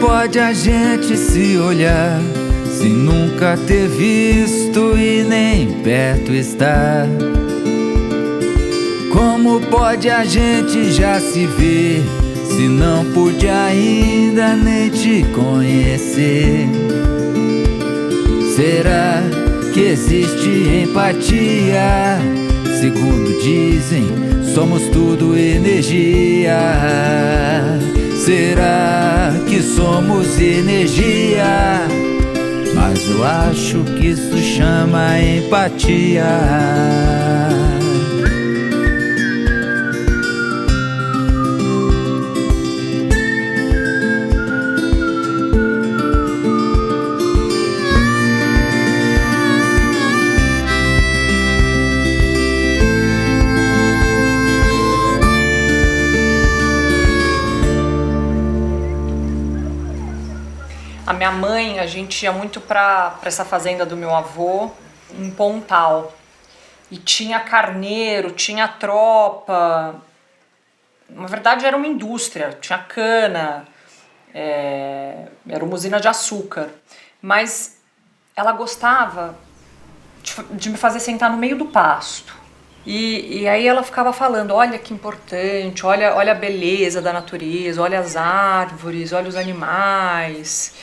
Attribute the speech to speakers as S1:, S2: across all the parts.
S1: pode a gente se olhar sem nunca ter visto e nem perto estar? Como pode a gente já se ver se não pude ainda nem te conhecer? Será que existe empatia? Segundo dizem, somos tudo energia. Será que somos energia? Mas eu acho que isso chama empatia.
S2: A minha mãe, a gente ia muito pra essa fazenda do meu avô, em Pontal. E tinha carneiro, tinha tropa. Na verdade era uma indústria, tinha cana, era uma usina de açúcar. Mas ela gostava de me fazer sentar no meio do pasto. E aí ela ficava falando, olha que importante, olha a beleza da natureza, olha as árvores, olha os animais.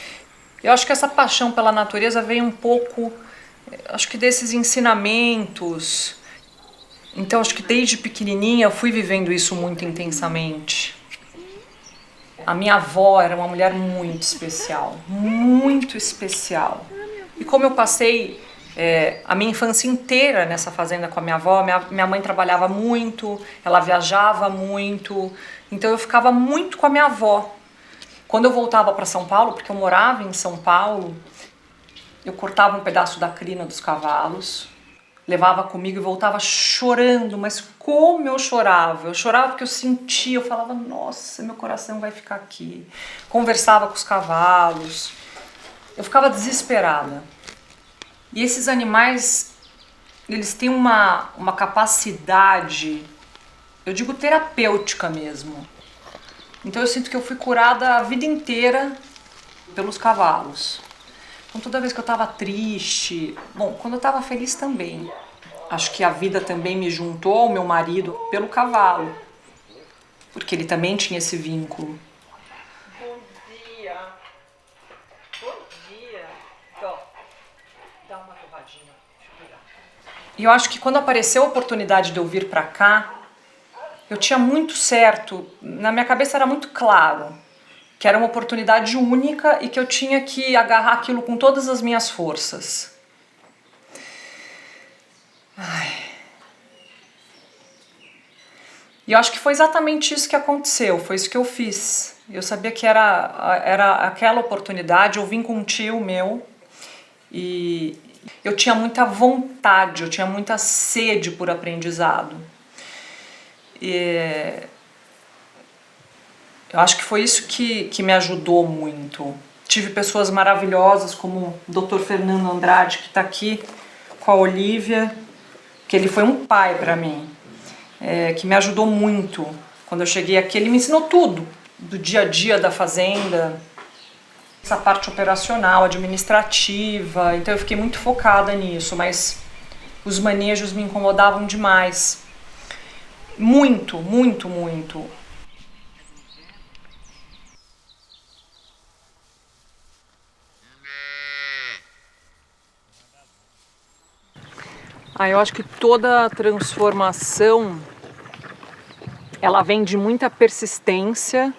S2: Eu acho que essa paixão pela natureza veio um pouco, acho que desses ensinamentos. Então acho que desde pequenininha eu fui vivendo isso muito intensamente. A minha avó era uma mulher muito especial, muito especial. E como eu passei a minha infância inteira nessa fazenda com a minha avó, minha mãe trabalhava muito, ela viajava muito, então eu ficava muito com a minha avó. Quando eu voltava para São Paulo, porque eu morava em São Paulo, eu cortava um pedaço da crina dos cavalos, levava comigo e voltava chorando, mas como eu chorava? Eu chorava porque eu sentia, eu falava, nossa, meu coração vai ficar aqui. Conversava com os cavalos, eu ficava desesperada. E esses animais, eles têm uma capacidade, eu digo terapêutica mesmo. Então eu sinto que eu fui curada a vida inteira pelos cavalos. Então toda vez que eu estava triste, bom, quando eu estava feliz também. Acho que a vida também me juntou ao meu marido pelo cavalo, porque ele também tinha esse vínculo.
S3: Bom dia. Bom dia. Ó, dá uma torradinha. Deixa eu pegar.
S2: E eu acho que quando apareceu a oportunidade de eu vir para cá, eu tinha muito certo, na minha cabeça era muito claro, que era uma oportunidade única e que eu tinha que agarrar aquilo com todas as minhas forças. Ai. E eu acho que foi exatamente isso que aconteceu, foi isso que eu fiz. Eu sabia que era aquela oportunidade, eu vim com um tio meu e eu tinha muita vontade, eu tinha muita sede por aprendizado. E eu acho que foi isso que me ajudou muito. Tive pessoas maravilhosas como o Dr. Fernando Andrade, que está aqui com a Olívia, que ele foi um pai para mim, que me ajudou muito. Quando eu cheguei aqui, ele me ensinou tudo, do dia a dia da fazenda, essa parte operacional, administrativa, então eu fiquei muito focada nisso, mas os manejos me incomodavam demais. Muito, muito, muito. Eu acho que toda transformação, ela vem de muita persistência,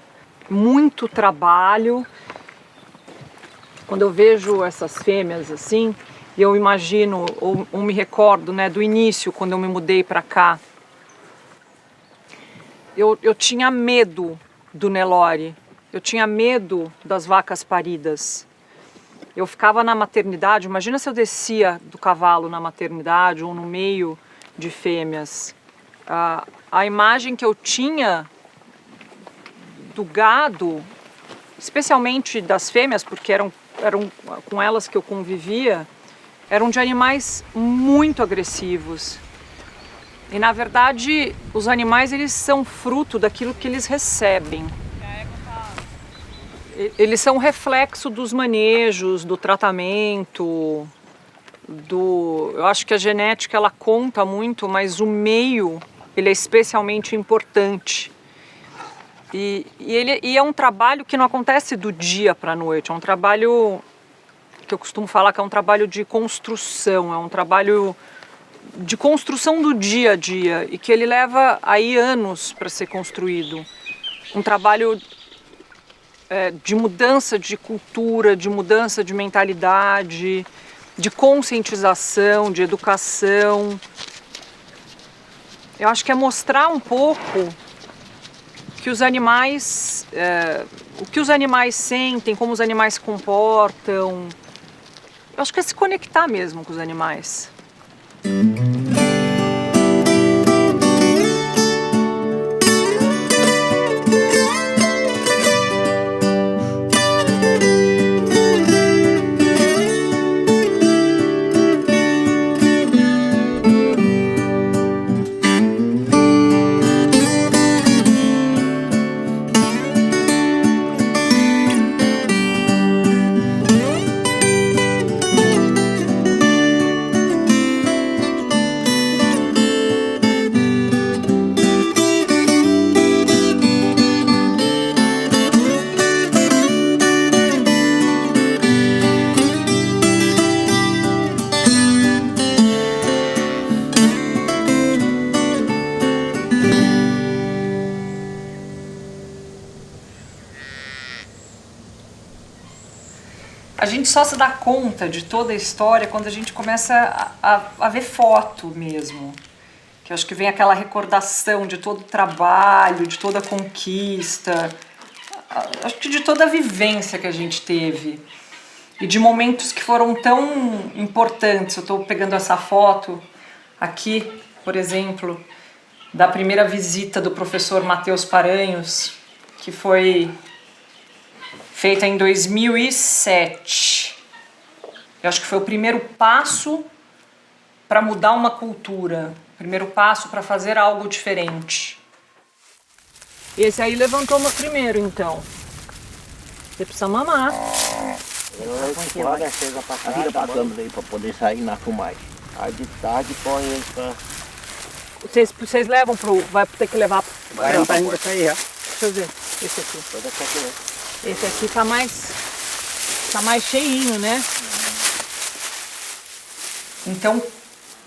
S2: muito trabalho. Quando eu vejo essas fêmeas assim, eu imagino, ou me recordo, né, do início, quando eu me mudei para cá. Eu tinha medo do Nelore, eu tinha medo das vacas paridas. Eu ficava na maternidade, imagina se eu descia do cavalo na maternidade ou no meio de fêmeas. A imagem que eu tinha do gado, especialmente das fêmeas, porque eram com elas que eu convivia, eram de animais muito agressivos. E na verdade, os animais eles são fruto daquilo que eles recebem. Eles são reflexo dos manejos, do tratamento, eu acho que a genética ela conta muito, mas o meio ele é especialmente importante. E é um trabalho que não acontece do dia para a noite, é um trabalho que eu costumo falar que é um trabalho de construção, é um trabalho de construção do dia a dia e que ele leva aí anos para ser construído. Um trabalho de mudança de cultura, de mudança de mentalidade, de conscientização, de educação. Eu acho que é mostrar um pouco que os animais, o que os animais sentem, como os animais se comportam. Eu acho que é se conectar mesmo com os animais. A gente só se dá conta de toda a história quando a gente começa a ver foto mesmo. Que eu acho que vem aquela recordação de todo o trabalho, de toda a conquista, acho que de toda a vivência que a gente teve. E de momentos que foram tão importantes. Eu estou pegando essa foto aqui, por exemplo, da primeira visita do professor Matheus Paranhos, que foi feita em 2007. Eu acho que foi o primeiro passo para mudar uma cultura, o primeiro passo para fazer algo diferente. Esse aí levantou no primeiro, então. Você precisa mamar.
S4: Eu empurrar a cega pra cá, vira pra câmera aí pra poder sair na filmagem. Aí de tarde põe ele pra...
S2: Vocês levam pro... Vai ter que levar...
S4: Vai pra ainda sair já.
S2: Deixa eu ver, esse aqui. Esse aqui tá mais cheinho, né? Então,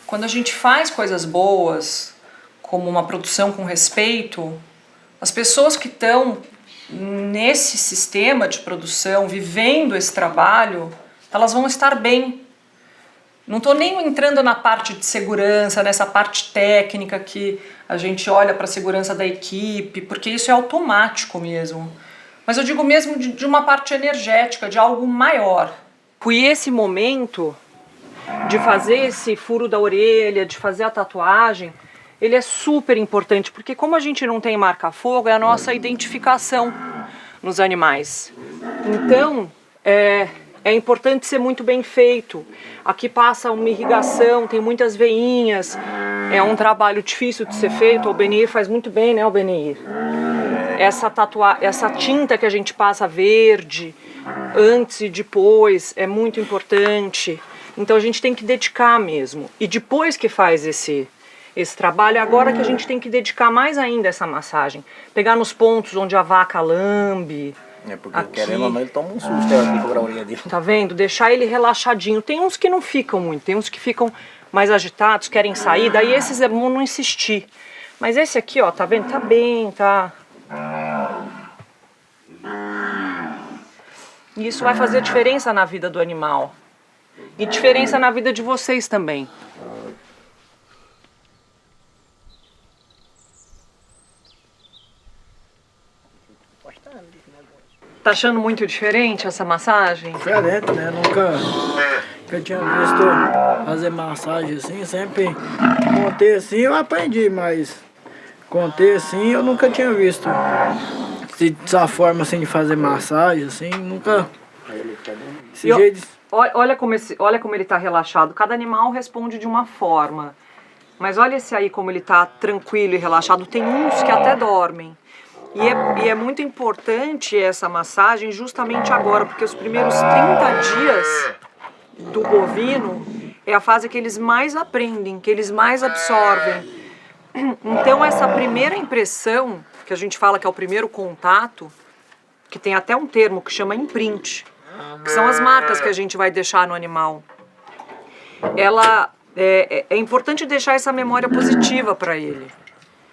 S2: quando a gente faz coisas boas, como uma produção com respeito, as pessoas que estão nesse sistema de produção, vivendo esse trabalho, elas vão estar bem. Não estou nem entrando na parte de segurança, nessa parte técnica que a gente olha para a segurança da equipe, porque isso é automático mesmo. Mas eu digo mesmo de uma parte energética, de algo maior. E esse momento de fazer esse furo da orelha, de fazer a tatuagem, ele é super importante, porque como a gente não tem marca-fogo, é a nossa identificação nos animais. Então, é importante ser muito bem feito. Aqui passa uma irrigação, tem muitas veinhas, é um trabalho difícil de ser feito. O Benir faz muito bem, né, o Benir? Essa tinta que a gente passa verde, antes e depois, é muito importante. Então a gente tem que dedicar mesmo. E depois que faz esse trabalho, agora que a gente tem que dedicar mais ainda essa massagem. Pegar nos pontos onde a vaca lambe.
S4: É porque aqui, querendo ou não, ele toma um susto aqui com a orelha dele.
S2: Tá vendo? Deixar ele relaxadinho. Tem uns que não ficam muito, tem uns que ficam mais agitados, querem sair, daí esses é bom não insistir. Mas esse aqui, ó, tá vendo? Tá bem, tá... E isso vai fazer diferença na vida do animal. E diferença na vida de vocês também. Tá achando muito diferente essa massagem?
S5: Diferente, né? Nunca tinha visto fazer massagem assim, sempre contei assim, eu aprendi, mas contei assim, eu nunca tinha visto essa forma assim de fazer massagem, assim, nunca... Esse jeito...
S2: Olha como ele tá relaxado. Cada animal responde de uma forma. Mas olha esse aí como ele tá tranquilo e relaxado. Tem uns que até dormem.
S3: E é muito importante essa massagem justamente agora, porque os primeiros 30 dias do bovino é a fase que eles mais aprendem, que eles mais absorvem. Então essa primeira impressão, que a gente fala que é o primeiro contato, que tem até um termo que chama imprint, que são as marcas que a gente vai deixar no animal. É importante deixar essa memória positiva para ele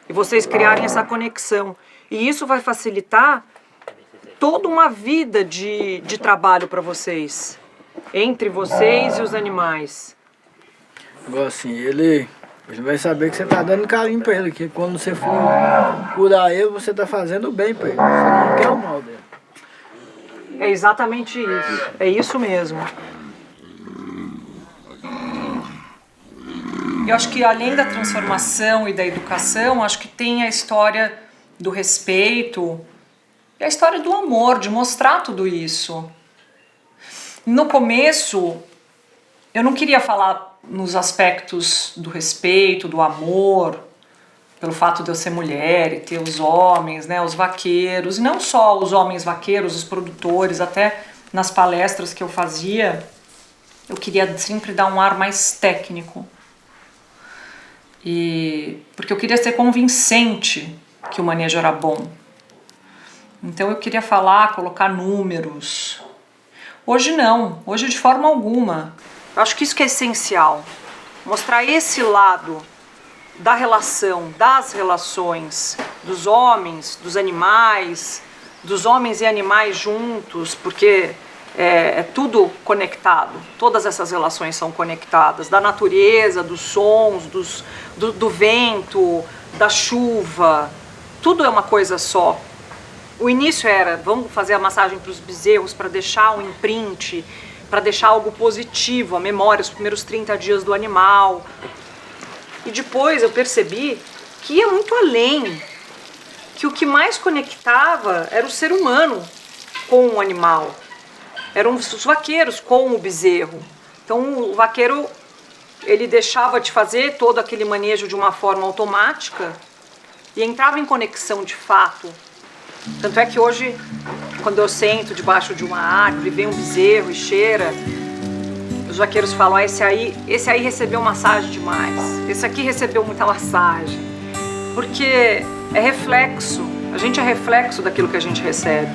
S3: e vocês criarem essa conexão. E isso vai facilitar toda uma vida de trabalho para vocês, entre vocês e os animais.
S5: Igual assim, ele vai saber que você tá dando carinho pra ele, que quando você for curar ele, você tá fazendo bem pra ele. Você não quer o mal dele.
S3: É exatamente isso. É isso mesmo.
S2: Eu acho que além da transformação e da educação, acho que tem a história do respeito e a história do amor, de mostrar tudo isso. No começo, eu não queria falar nos aspectos do respeito, do amor, pelo fato de eu ser mulher e ter os homens, né, os vaqueiros, e não só os homens vaqueiros, os produtores, até nas palestras que eu fazia, eu queria sempre dar um ar mais técnico. Porque eu queria ser convincente que o manejo era bom. Então eu queria falar, colocar números. Hoje não, hoje de forma alguma.
S3: Eu acho que isso que é essencial. Mostrar esse lado da relação, das relações dos homens, dos animais, dos homens e animais juntos, porque é tudo conectado. Todas essas relações são conectadas. Da natureza, dos sons, do vento, da chuva. Tudo é uma coisa só. O início era, vamos fazer a massagem para os bezerros, para deixar um imprint, para deixar algo positivo, a memória, os primeiros 30 dias do animal. E depois eu percebi que ia muito além, que o que mais conectava era o ser humano com o animal. Eram os vaqueiros com o bezerro. Então o vaqueiro, ele deixava de fazer todo aquele manejo de uma forma automática e entrava em conexão de fato. Tanto é que hoje, quando eu sento debaixo de uma árvore, vem um bezerro e cheira, os vaqueiros falam, esse aí recebeu massagem demais, esse aqui recebeu muita massagem. Porque é reflexo, a gente é reflexo daquilo que a gente recebe,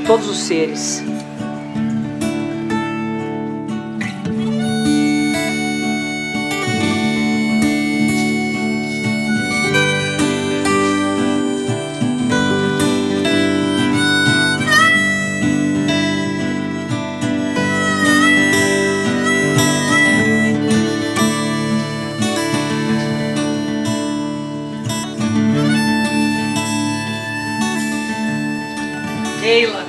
S3: todos os seres.
S2: Keila,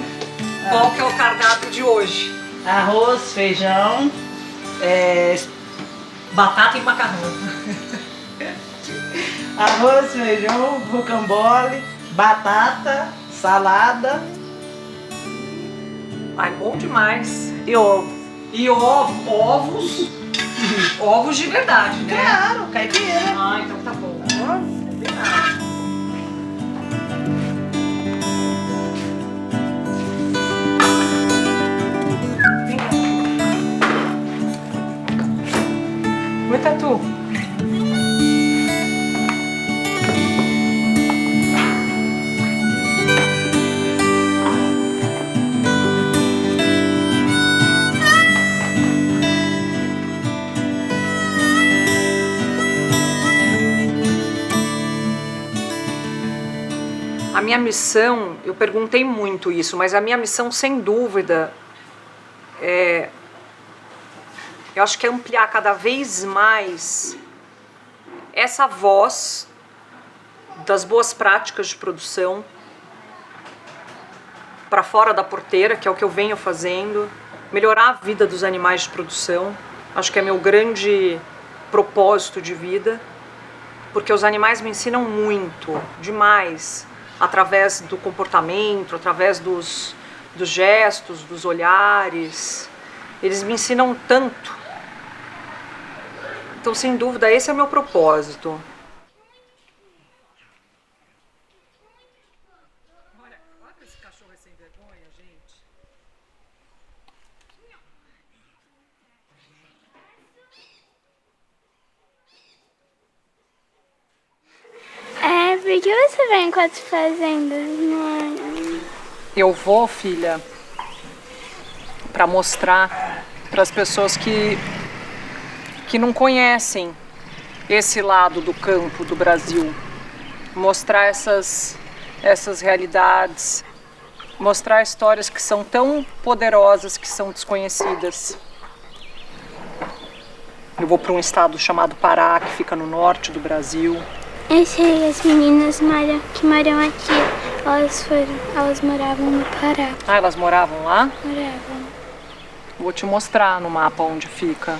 S2: qual que é o cardápio de hoje?
S6: Arroz, feijão,
S2: Batata e macarrão.
S6: arroz, feijão, rocambole, batata, salada
S2: Ai, bom demais.
S6: e ovo.
S2: E ovos, ovos de verdade, né?
S6: Claro, caipira.
S2: Ah, então tá bom. Oi, Tatu. A minha missão, eu perguntei muito isso, mas a minha missão, sem dúvida, eu acho que é ampliar cada vez mais essa voz das boas práticas de produção para fora da porteira, que é o que eu venho fazendo, melhorar a vida dos animais de produção. Acho que é meu grande propósito de vida, porque os animais me ensinam muito, demais, através do comportamento, através dos gestos, dos olhares. Eles me ensinam tanto. Então, sem dúvida, esse é o meu propósito. cachorro é sem vergonha, gente?
S7: Por que você vem com as fazendas, mãe?
S2: Eu vou, filha, para mostrar para as pessoas que não conhecem esse lado do campo do Brasil. Mostrar essas realidades, mostrar histórias que são tão poderosas, que são desconhecidas. Eu vou para um estado chamado Pará, que fica no norte do Brasil.
S7: Eu sei, as meninas que moram aqui, elas moravam no Pará.
S2: Ah, elas moravam lá?
S7: Moravam.
S2: Vou te mostrar no mapa onde fica.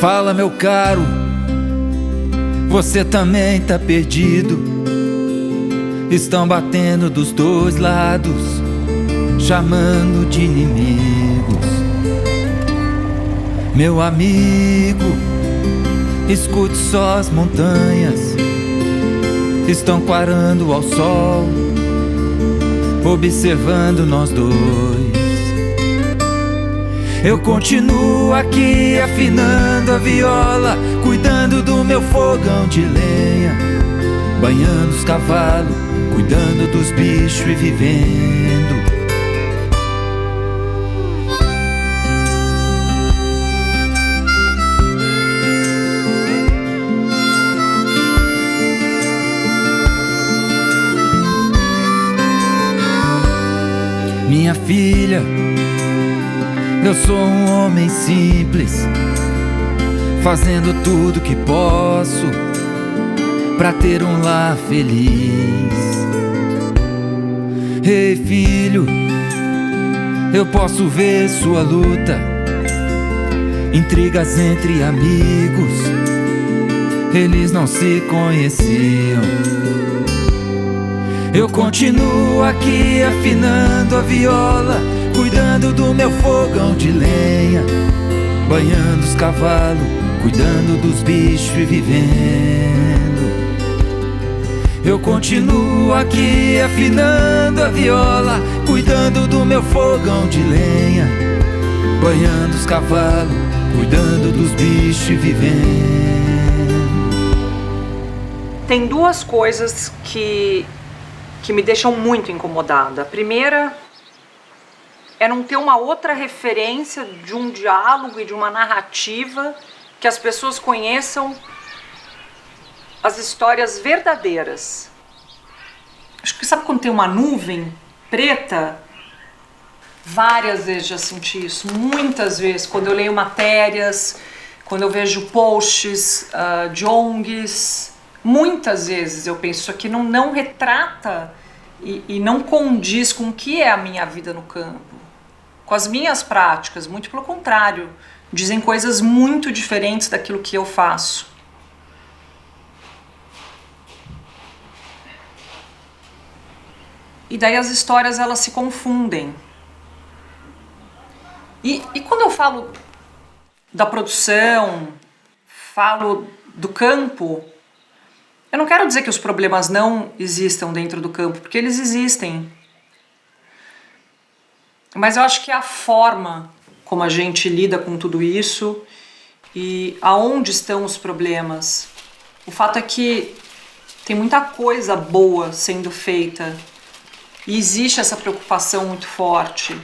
S1: Fala, meu caro, você também tá perdido. Estão batendo dos dois lados, chamando de inimigos. Meu amigo, escute só as montanhas, estão clarando ao sol, observando nós dois. Eu continuo aqui afinando a viola, cuidando do meu fogão de lenha, banhando os cavalos, cuidando dos bichos e vivendo. Minha filha, eu sou um homem simples, fazendo tudo que posso pra ter um lar feliz. Ei, filho, eu posso ver sua luta, intrigas entre amigos, eles não se conheciam. Eu continuo aqui afinando a viola, cuidando do meu fogão de lenha, banhando os cavalos, cuidando dos bichos e vivendo. Eu continuo aqui afinando a viola, cuidando do meu fogão de lenha, banhando os cavalos, cuidando dos bichos e vivendo.
S3: Tem duas coisas que me deixam muito incomodada. A primeira é não ter uma outra referência de um diálogo e de uma narrativa que as pessoas conheçam as histórias verdadeiras. Acho que sabe quando tem uma nuvem preta? Várias vezes já senti isso, muitas vezes, quando eu leio matérias, quando eu vejo posts de ONGs, muitas vezes eu penso, isso aqui não retrata e não condiz com o que é a minha vida no campo, com as minhas práticas, muito pelo contrário, dizem coisas muito diferentes daquilo que eu faço. E daí as histórias, elas se confundem. E quando eu falo da produção, falo do campo, eu não quero dizer que os problemas não existam dentro do campo, porque eles existem. Mas eu acho que é a forma como a gente lida com tudo isso e aonde estão os problemas. O fato é que tem muita coisa boa sendo feita e existe essa preocupação muito forte.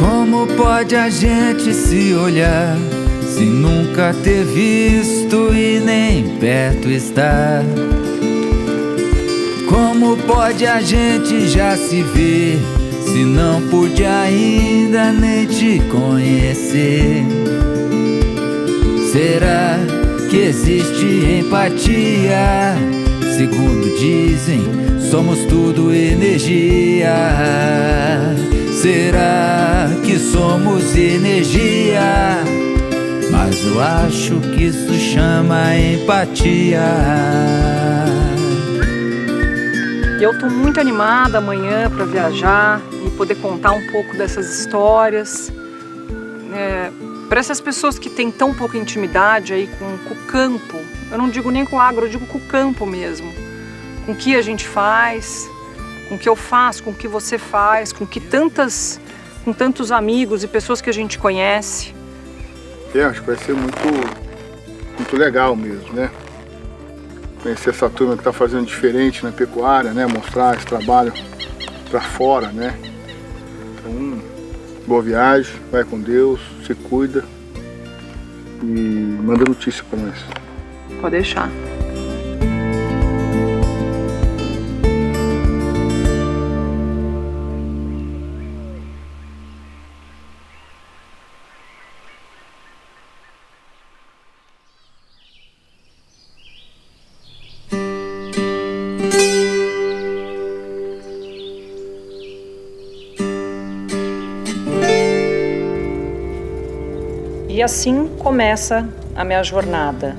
S1: Como pode a gente se olhar se nunca ter visto e nem perto estar? Como pode a gente já se ver se não pude ainda nem te conhecer? Será que existe empatia? Segundo dizem, somos tudo energia. Será que somos energia? Mas eu acho que isso chama empatia.
S3: E eu tô muito animada amanhã para viajar e poder contar um pouco dessas histórias. Para essas pessoas que têm tão pouca intimidade aí com o campo, eu não digo nem com o agro, eu digo com o campo mesmo. Com o que a gente faz, com o que eu faço, com o que você faz, com tantos amigos e pessoas que a gente conhece.
S8: Acho que vai ser muito legal mesmo, né? Conhecer essa turma que está fazendo diferente na pecuária, né? Mostrar esse trabalho para fora, né? Então, boa viagem, vai com Deus, se cuida e manda notícia para nós.
S3: Pode deixar. E assim começa a minha jornada.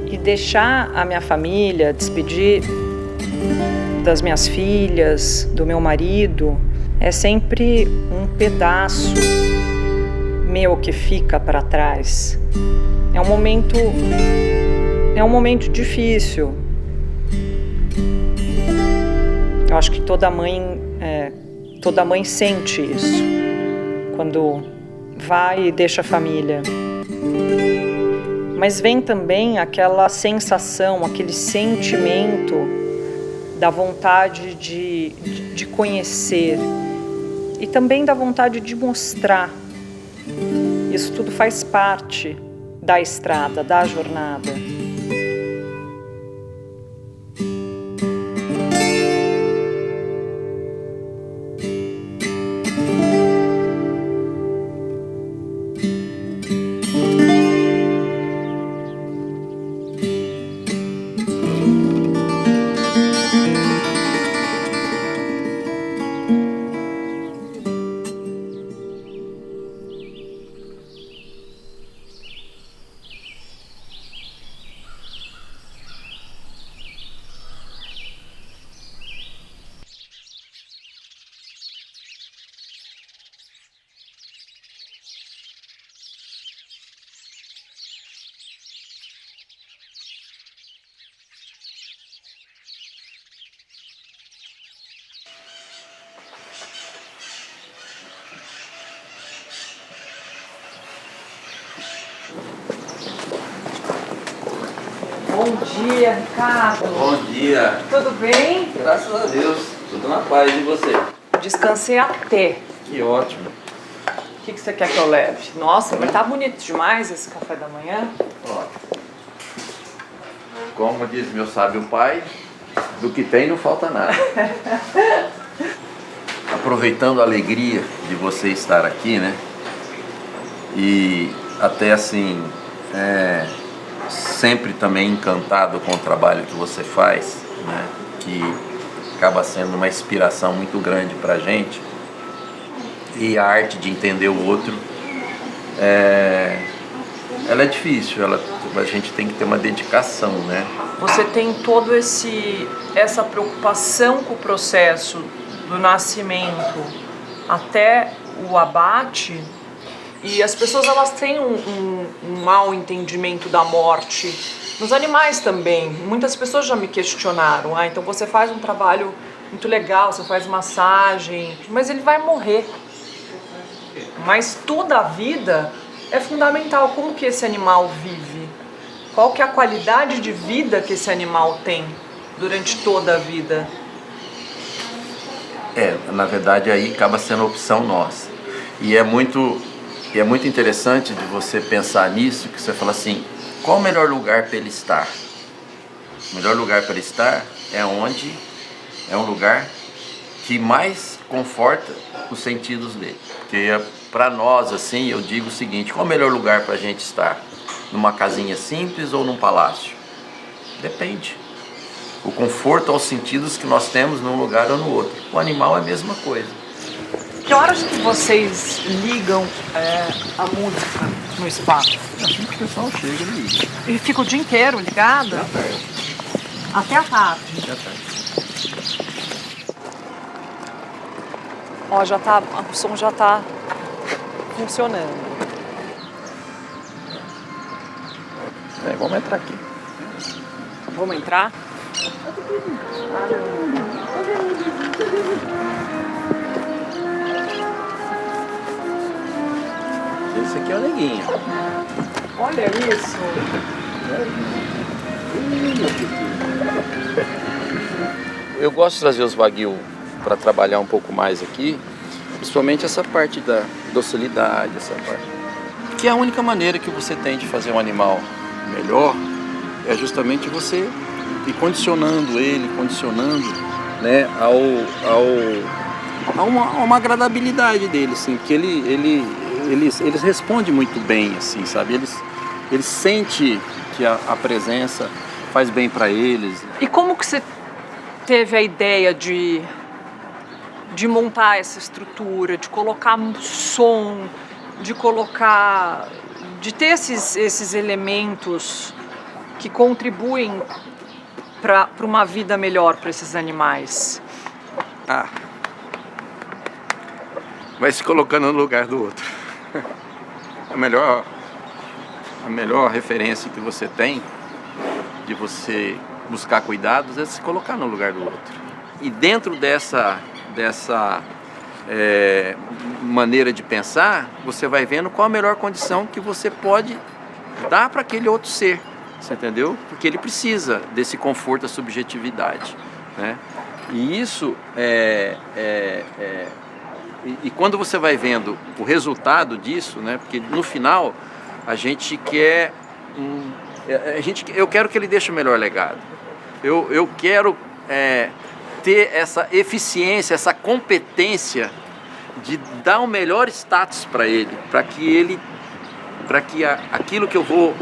S3: E deixar a minha família, despedir das minhas filhas, do meu marido, é sempre um pedaço meu que fica para trás. É um momento difícil. Eu acho que toda mãe sente isso quando vai e deixa a família. Mas vem também aquela sensação, aquele sentimento da vontade de conhecer e também da vontade de mostrar. Isso tudo faz parte da estrada, da jornada. Bom dia, Ricardo.
S9: Bom dia.
S3: Tudo bem?
S9: Graças a Deus. Tudo na paz. E você?
S3: Descansei até.
S9: Que ótimo.
S3: O que você quer que eu leve? Nossa, mas tá bonito demais esse café da manhã.
S9: Ótimo. Como diz meu sábio pai, do que tem não falta nada. Aproveitando a alegria de você estar aqui, né? E até assim, sempre também encantado com o trabalho que você faz, né? Que acaba sendo uma inspiração muito grande pra gente. E a arte de entender o outro, ela é difícil, a gente tem que ter uma dedicação, né?
S3: Você tem todo essa preocupação com o processo do nascimento até o abate, e as pessoas elas têm um mau entendimento da morte. Nos animais também, muitas pessoas já me questionaram, então você faz um trabalho muito legal, você faz massagem, mas ele vai morrer. Mas toda a vida é fundamental. Como que esse animal vive? Qual que é a qualidade de vida que esse animal tem durante toda a vida?
S9: Na verdade aí acaba sendo a opção nossa. E é muito interessante de você pensar nisso, que você fala assim, qual o melhor lugar para ele estar? O melhor lugar para ele estar é um lugar que mais conforta os sentidos dele. Porque para nós, assim, eu digo o seguinte, qual o melhor lugar para a gente estar? Numa casinha simples ou num palácio? Depende. o conforto aos sentidos que nós temos num lugar ou no outro. O animal é a mesma coisa.
S3: Que horas que vocês ligam a música no espaço?
S9: Assim que o pessoal chega e liga.
S3: E fica o dia inteiro ligada? Até a tarde.
S9: Até a tarde.
S3: Ó, o som já tá funcionando.
S9: Vamos entrar aqui.
S3: Vamos entrar?
S9: Esse aqui é o neguinho.
S3: Olha isso!
S9: Eu gosto de trazer os Wagyu para trabalhar um pouco mais aqui, principalmente essa parte da docilidade, essa parte. Que é a única maneira que você tem de fazer um animal melhor é justamente você ir condicionando ele, né, a uma agradabilidade dele, assim, porque eles respondem muito bem, assim, sabe? Eles sentem que a presença faz bem para eles.
S3: E como que você teve a ideia de montar essa estrutura, de colocar som, de ter esses elementos que contribuem para uma vida melhor para esses animais?
S9: Vai se colocando no lugar do outro. A melhor referência que você tem de você buscar cuidados é se colocar no lugar do outro. E dentro dessa maneira de pensar, você vai vendo qual a melhor condição que você pode dar para aquele outro ser, você entendeu? Porque ele precisa desse conforto, da subjetividade, né? E isso e quando você vai vendo o resultado disso, né? Porque no final a gente quer eu quero que ele deixe o melhor legado. Eu quero ter essa eficiência, essa competência de dar o melhor status para ele, para que aquilo que eu vou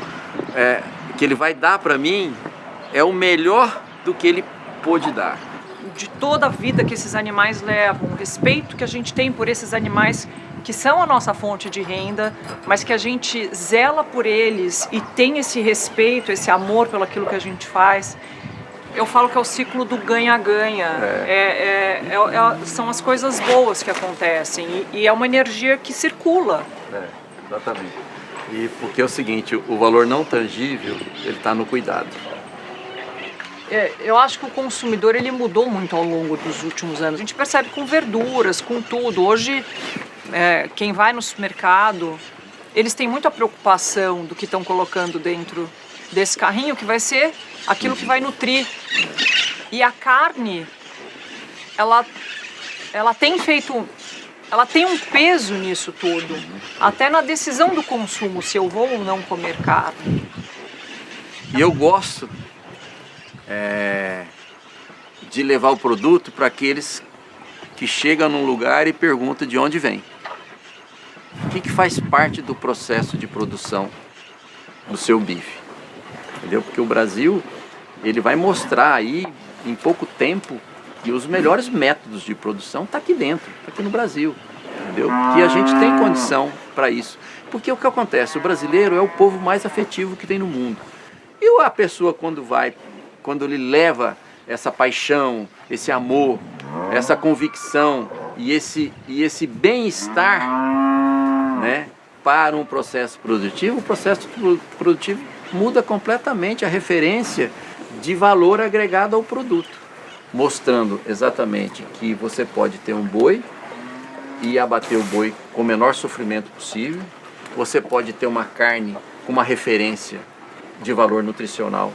S9: que ele vai dar para mim é o melhor do que ele pôde dar.
S3: De toda a vida que esses animais levam, o respeito que a gente tem por esses animais que são a nossa fonte de renda, mas que a gente zela por eles e tem esse respeito, esse amor pelo aquilo que a gente faz. Eu falo que é o ciclo do ganha-ganha. São as coisas boas que acontecem e é uma energia que circula.
S9: Exatamente. E porque é o seguinte, o valor não tangível, ele está no cuidado.
S3: Eu acho que o consumidor ele mudou muito ao longo dos últimos anos. A gente percebe com verduras, com tudo. Hoje, quem vai no supermercado, eles têm muita preocupação do que estão colocando dentro desse carrinho, que vai ser aquilo que vai nutrir. E a carne, ela tem um peso nisso tudo, até na decisão do consumo, se eu vou ou não comer carne.
S9: E eu gosto de levar o produto para aqueles que chegam num lugar e perguntam de onde vem. O que faz parte do processo de produção do seu bife? Entendeu? Porque o Brasil, ele vai mostrar aí, em pouco tempo, que os melhores métodos de produção estão aqui dentro, tá aqui no Brasil. Entendeu? E a gente tem condição para isso. Porque o que acontece? O brasileiro é o povo mais afetivo que tem no mundo. E a pessoa quando ele leva essa paixão, esse amor, essa convicção e esse bem-estar, né, para um processo produtivo, o processo produtivo muda completamente a referência de valor agregado ao produto, mostrando exatamente que você pode ter um boi e abater o boi com o menor sofrimento possível, você pode ter uma carne com uma referência de valor nutricional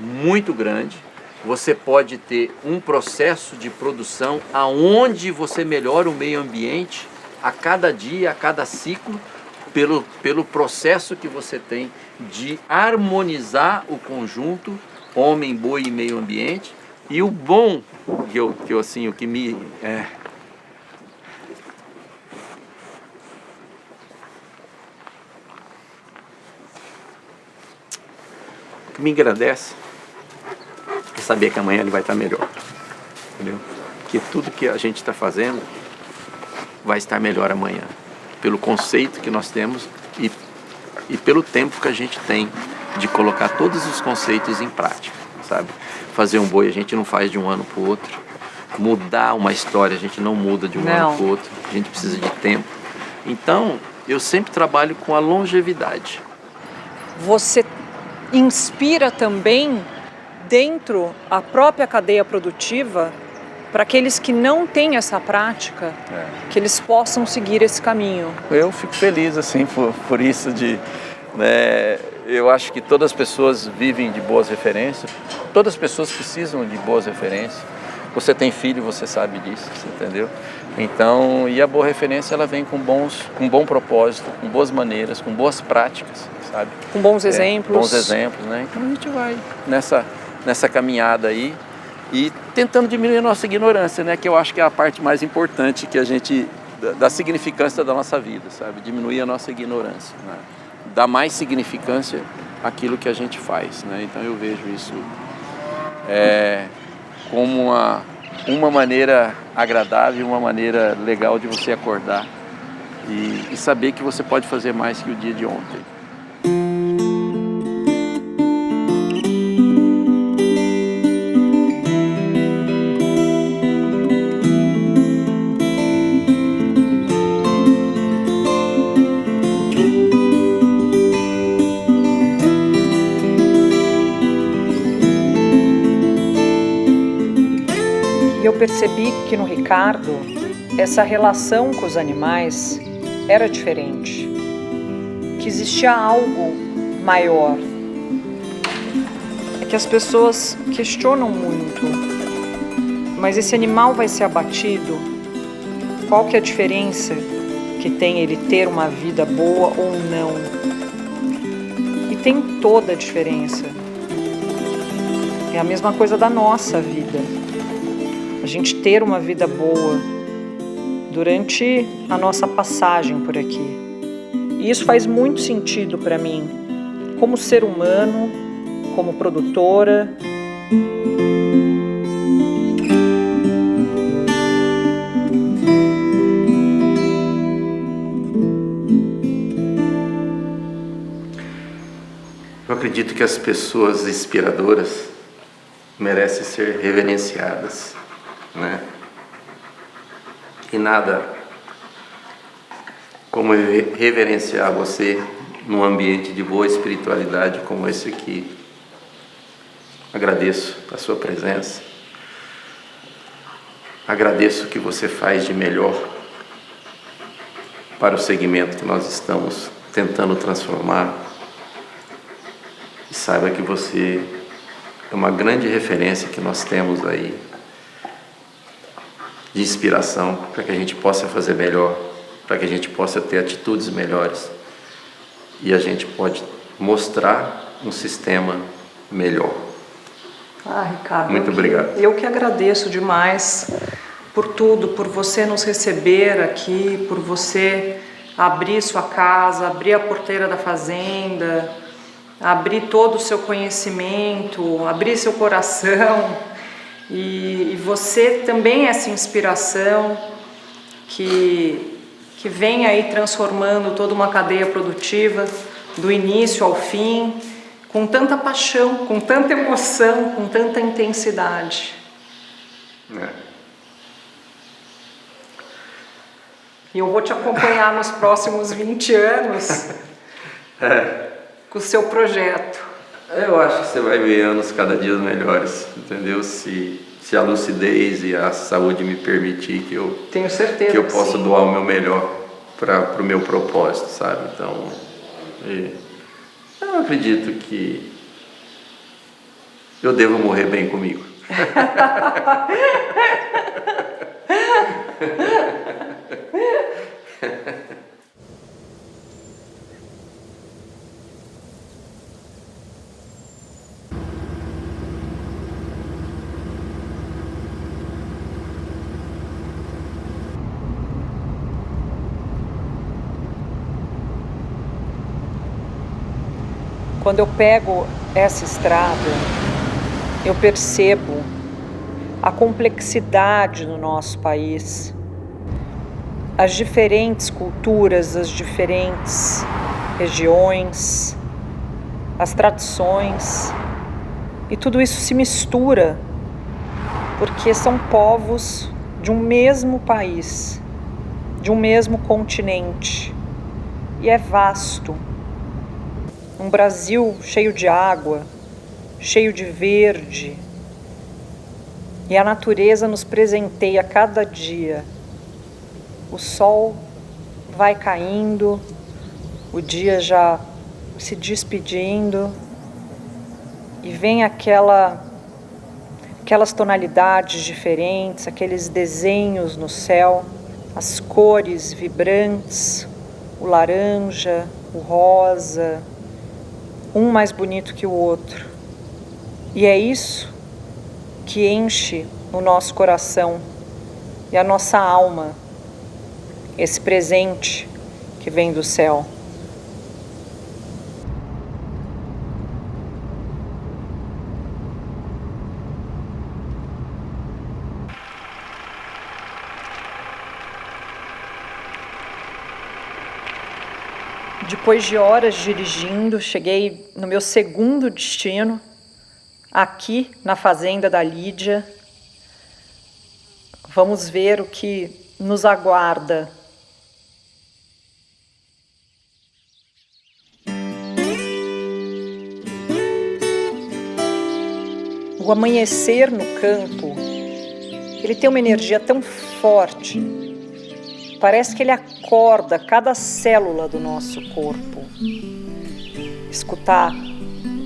S9: muito grande, você pode ter um processo de produção aonde você melhora o meio ambiente a cada dia, a cada ciclo, pelo processo que você tem de harmonizar o conjunto homem, boi e meio ambiente. E o bom o que me engrandece é saber que amanhã ele vai estar melhor, entendeu? Que tudo que a gente está fazendo vai estar melhor amanhã, pelo conceito que nós temos e pelo tempo que a gente tem de colocar todos os conceitos em prática, sabe? Fazer um boi a gente não faz de um ano para o outro, mudar uma história a gente não muda de um ano para o outro, a gente precisa de tempo. Então, eu sempre trabalho com a longevidade.
S3: Você inspira também dentro a própria cadeia produtiva para aqueles que não têm essa prática, que eles possam seguir esse caminho.
S9: Eu fico feliz assim por isso né, eu acho que todas as pessoas vivem de boas referências, todas as pessoas precisam de boas referências. Você tem filho, você sabe disso, entendeu? Então, e a boa referência ela vem com um bom propósito, com boas maneiras, com boas práticas, sabe?
S3: Com bons exemplos.
S9: Bons exemplos, né? Então a gente vai nessa caminhada aí e tentando diminuir a nossa ignorância, né? Que eu acho que é a parte mais importante que a gente da significância da nossa vida, sabe? Diminuir a nossa ignorância, né? Dar mais significância àquilo que a gente faz, né? Então eu vejo isso como uma maneira agradável, uma maneira legal de você acordar e saber que você pode fazer mais que o dia de ontem.
S3: E eu percebi que no Ricardo, essa relação com os animais era diferente. Que existia algo maior. É que as pessoas questionam muito. Mas esse animal vai ser abatido? Qual que é a diferença que tem ele ter uma vida boa ou não? E tem toda a diferença. É a mesma coisa da nossa vida. A gente ter uma vida boa durante a nossa passagem por aqui. E isso faz muito sentido para mim, como ser humano, como produtora.
S9: Eu acredito que as pessoas inspiradoras merecem ser reverenciadas, né? E nada como reverenciar você num ambiente de boa espiritualidade como esse aqui. Agradeço a sua presença. Agradeço o que você faz de melhor para o segmento que nós estamos tentando transformar. E saiba que você é uma grande referência que nós temos aí de inspiração para que a gente possa fazer melhor, para que a gente possa ter atitudes melhores e a gente pode mostrar um sistema melhor.
S3: Ricardo,
S9: muito obrigado.
S3: Eu que agradeço demais por tudo, por você nos receber aqui, por você abrir sua casa, abrir a porteira da fazenda, abrir todo o seu conhecimento, abrir seu coração. E você também é essa inspiração que vem aí transformando toda uma cadeia produtiva do início ao fim, com tanta paixão, com tanta emoção, com tanta intensidade. E eu vou te acompanhar nos próximos 20 anos com o seu projeto.
S9: Eu acho que você vai ver anos cada dia melhores, entendeu? Se a lucidez e a saúde me permitir que eu
S3: tenho certeza
S9: que eu possa doar o meu melhor para o meu propósito, sabe? Então, eu acredito que eu devo morrer bem comigo.
S3: Quando eu pego essa estrada, eu percebo a complexidade do nosso país, as diferentes culturas, as diferentes regiões, as tradições, e tudo isso se mistura porque são povos de um mesmo país, de um mesmo continente, e é vasto. Um Brasil cheio de água, cheio de verde, e a natureza nos presenteia a cada dia. O sol vai caindo, o dia já se despedindo, e vem aquelas tonalidades diferentes, aqueles desenhos no céu, as cores vibrantes, o laranja, o rosa, um mais bonito que o outro. E é isso que enche o nosso coração e a nossa alma, esse presente que vem do céu. Depois de horas dirigindo, cheguei no meu segundo destino, aqui na fazenda da Lídia. Vamos ver o que nos aguarda. O amanhecer no campo, ele tem uma energia tão forte. Parece que ele acorda cada célula do nosso corpo. Escutar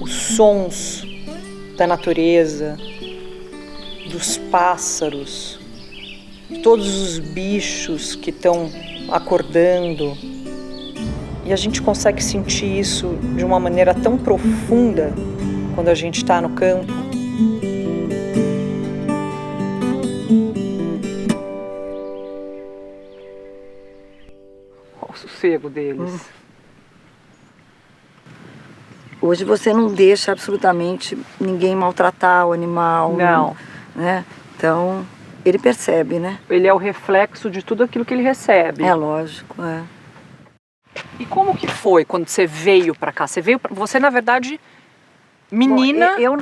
S3: os sons da natureza, dos pássaros, de todos os bichos que estão acordando. E a gente consegue sentir isso de uma maneira tão profunda quando a gente está no campo. O sossego deles.
S10: Hoje você não deixa absolutamente ninguém maltratar o animal.
S3: Não.
S10: Né? Então, ele percebe, né?
S3: Ele é o reflexo de tudo aquilo que ele recebe.
S10: É lógico, é.
S3: E como que foi quando você veio pra cá? Você na verdade, menina...
S10: Bom,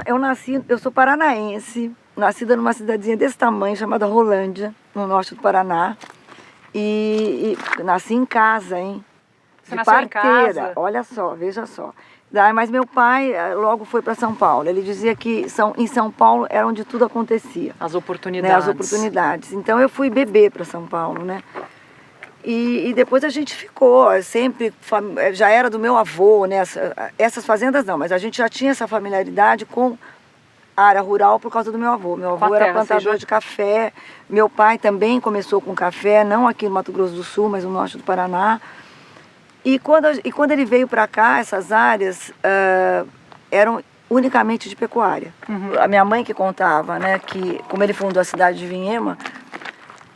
S10: eu sou paranaense, nascida numa cidadezinha desse tamanho, chamada Rolândia, no norte do Paraná. E nasci em casa, hein?
S3: Você nasceu
S10: parteira.
S3: em casa?
S10: Olha só, veja só. Mas meu pai logo foi para São Paulo. Ele dizia que em São Paulo era onde tudo acontecia.
S3: As oportunidades.
S10: Né? As oportunidades. Então eu fui bebê para São Paulo, né? E depois a gente ficou, sempre, já era do meu avô, né? Essas fazendas não, mas a gente já tinha essa familiaridade com a área rural por causa do meu avô. Meu avô era plantador de café. Meu pai também começou com café, não aqui no Mato Grosso do Sul, mas no norte do Paraná. E quando ele veio para cá, essas áreas eram unicamente de pecuária. Uhum. A minha mãe que contava, né, que como ele fundou a cidade de Vinhema,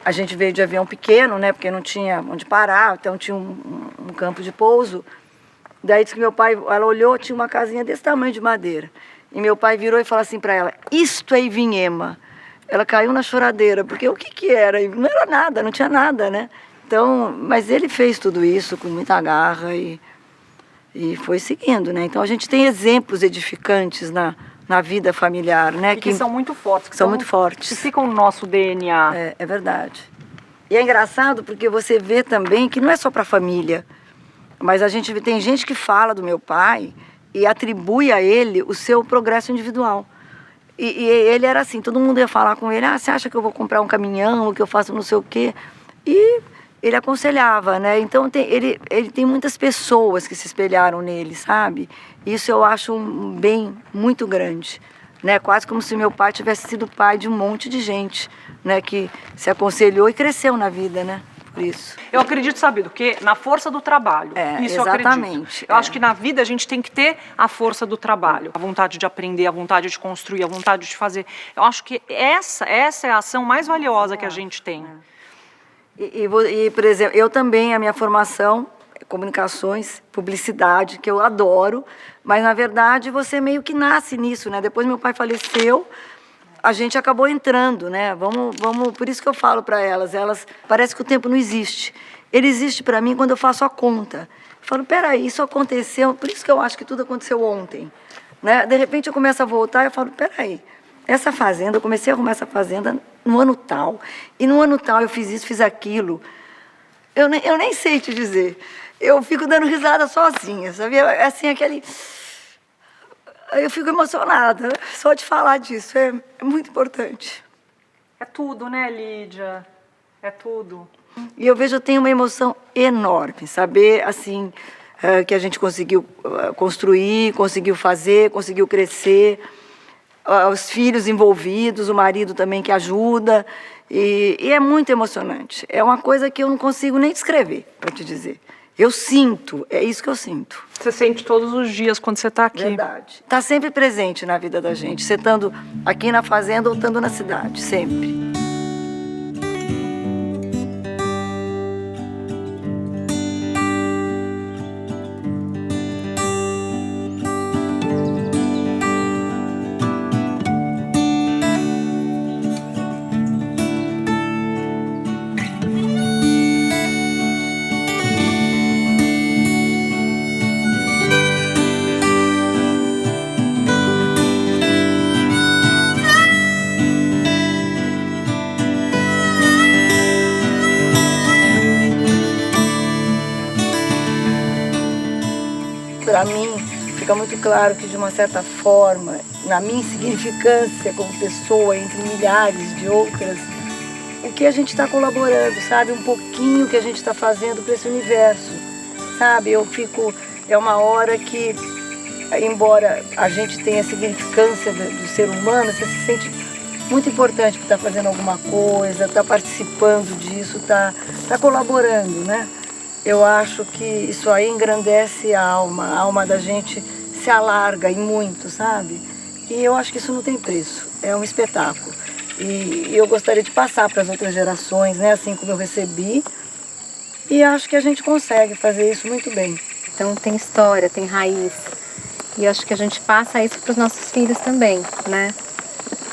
S10: a gente veio de avião pequeno, né, porque não tinha onde parar, então tinha um campo de pouso. Daí disse que meu pai, ela olhou, tinha uma casinha desse tamanho de madeira. E meu pai virou e falou assim para ela: isto é Vinhema. Ela caiu na choradeira, porque o que era? Não era nada, não tinha nada, né? Então, mas ele fez tudo isso com muita garra e foi seguindo, né? Então a gente tem exemplos edificantes na vida familiar, né?
S3: Que são muito fortes.
S10: Que são muito fortes.
S3: Que ficam no nosso DNA.
S10: É verdade. E é engraçado porque você vê também que não é só para a família, mas tem gente que fala do meu pai e atribui a ele o seu progresso individual. E ele era assim, todo mundo ia falar com ele: você acha que eu vou comprar um caminhão, ou que eu faço não sei o quê? E ele aconselhava, né? Então ele tem muitas pessoas que se espelharam nele, sabe? Isso eu acho um bem muito grande, né? Quase como se meu pai tivesse sido pai de um monte de gente, né? Que se aconselhou e cresceu na vida, né? Por isso.
S3: Eu acredito, sabe do quê? Na força do trabalho. Isso
S10: exatamente.
S3: Eu acredito. Eu acho que na vida a gente tem que ter a força do trabalho, a vontade de aprender, a vontade de construir, a vontade de fazer. Eu acho que essa é a ação mais valiosa que a gente tem.
S10: E, por exemplo, eu também, a minha formação comunicações, publicidade, que eu adoro, mas na verdade você meio que nasce nisso, né? Depois meu pai faleceu, a gente acabou entrando, né? Vamos, por isso que eu falo para elas, parece que o tempo não existe. Ele existe para mim quando eu faço a conta. Eu falo, peraí, isso aconteceu, por isso que eu acho que tudo aconteceu ontem, né? De repente eu começo a voltar e eu falo, peraí, essa fazenda, eu comecei a arrumar essa fazenda no ano tal, e no ano tal eu fiz isso, fiz aquilo. Eu nem sei te dizer. Eu fico dando risada sozinha, sabia? Assim, eu fico emocionada só de falar disso. É muito importante.
S3: É tudo, né, Lídia? É tudo.
S10: E eu vejo, eu tenho uma emoção enorme, saber, assim, que a gente conseguiu construir, conseguiu fazer, conseguiu crescer, os filhos envolvidos, o marido também que ajuda. E é muito emocionante. É uma coisa que eu não consigo nem descrever, para te dizer. Eu sinto, é isso que eu sinto.
S3: Você sente todos os dias quando você está aqui.
S10: Verdade. Está sempre presente na vida da gente, você estando aqui na fazenda ou estando na cidade, sempre. Para mim, fica muito claro que, de uma certa forma, na minha insignificância como pessoa, entre milhares de outras, o que a gente está colaborando, sabe? Um pouquinho que a gente está fazendo para esse universo, sabe? É uma hora que, embora a gente tenha a significância do ser humano, você se sente muito importante por estar fazendo alguma coisa, estar participando disso, estar colaborando, né? Eu acho que isso aí engrandece a alma da gente se alarga e muito, sabe? E eu acho que isso não tem preço, é um espetáculo. E eu gostaria de passar para as outras gerações, né? Assim como eu recebi, e acho que a gente consegue fazer isso muito bem.
S11: Então tem história, tem raiz, e acho que a gente passa isso para os nossos filhos também, né?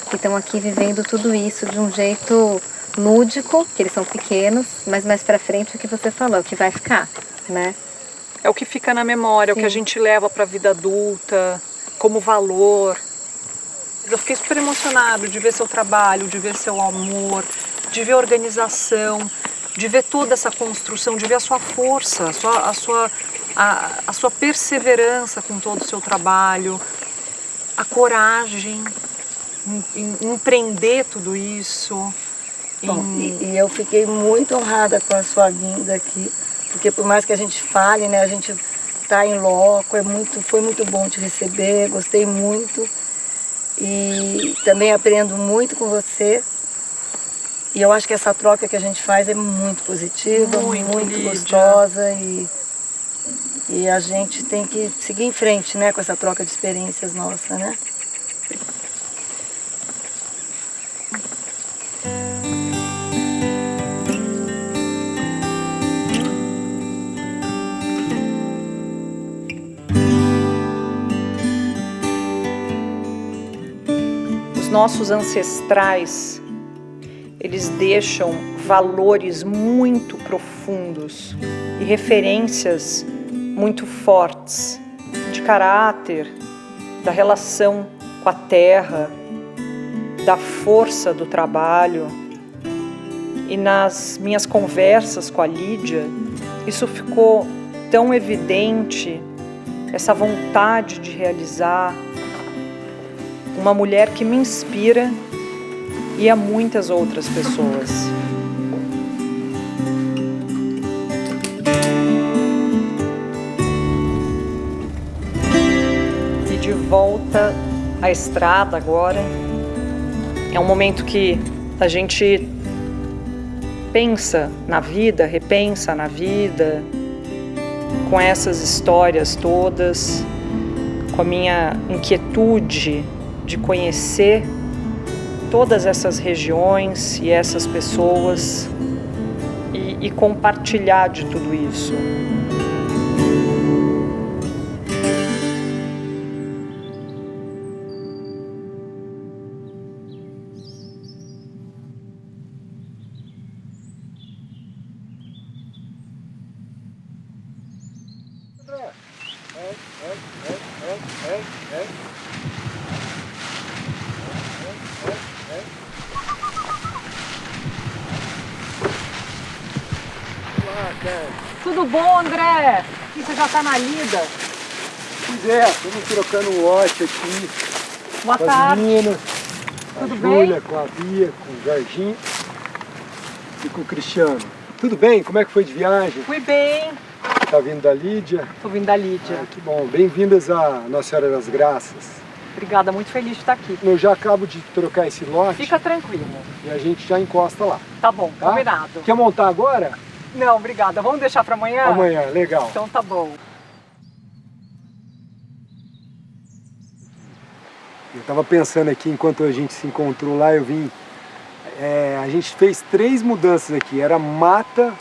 S11: Que estão aqui vivendo tudo isso de um jeito lúdico, que eles são pequenos, mas mais pra frente o que você falou, o que vai ficar, né?
S3: É o que fica na memória, Sim. É o que a gente leva pra vida adulta, como valor. Eu fiquei super emocionado de ver seu trabalho, de ver seu amor, de ver a organização, de ver toda essa construção, de ver a sua força, a sua perseverança com todo o seu trabalho, a coragem em empreender tudo isso.
S10: Bom, e eu fiquei muito honrada com a sua vinda aqui, porque por mais que a gente fale, né, a gente tá em loco, foi muito bom te receber, gostei muito e também aprendo muito com você. E eu acho que essa troca que a gente faz é muito positiva, muito gostosa e a gente tem que seguir em frente, né, com essa troca de experiências nossa, né?
S2: Nossos ancestrais, eles deixam valores muito profundos e referências muito fortes de caráter, da relação com a terra, da força do trabalho. E nas minhas conversas com a Lídia, isso ficou tão evidente, essa vontade de realizar. Uma mulher que me inspira e a muitas outras pessoas. E de volta à estrada agora, é um momento que a gente pensa na vida, repensa na vida, com essas histórias todas, com a minha inquietude de conhecer todas essas regiões e essas pessoas e compartilhar de tudo isso.
S3: Tudo bom, André? E você já tá na lida?
S12: Pois é, estamos trocando o lote aqui.
S3: Boa
S12: com
S3: tarde.
S12: as meninas,
S3: Tudo
S12: a
S3: bem?
S12: Júlia, com a Bia, com o Jorginho e com o Cristiano. Tudo bem? Como é que foi de viagem?
S3: Fui bem.
S12: Tá vindo da Lídia?
S3: Tô vindo da Lídia.
S12: Que bom. Bem-vindas a Nossa Senhora das Graças.
S3: Obrigada, muito feliz de estar aqui.
S12: Eu já acabo de trocar esse lote.
S3: Fica tranquilo.
S12: E a gente já encosta lá.
S3: Tá bom,
S12: Tá?
S3: combinado.
S12: Quer montar agora?
S3: Não, obrigada. Vamos deixar para amanhã?
S12: Amanhã, legal.
S3: Então tá bom.
S12: Eu estava pensando aqui, enquanto a gente se encontrou lá, eu vim... a gente fez 3 mudanças aqui. Era mata,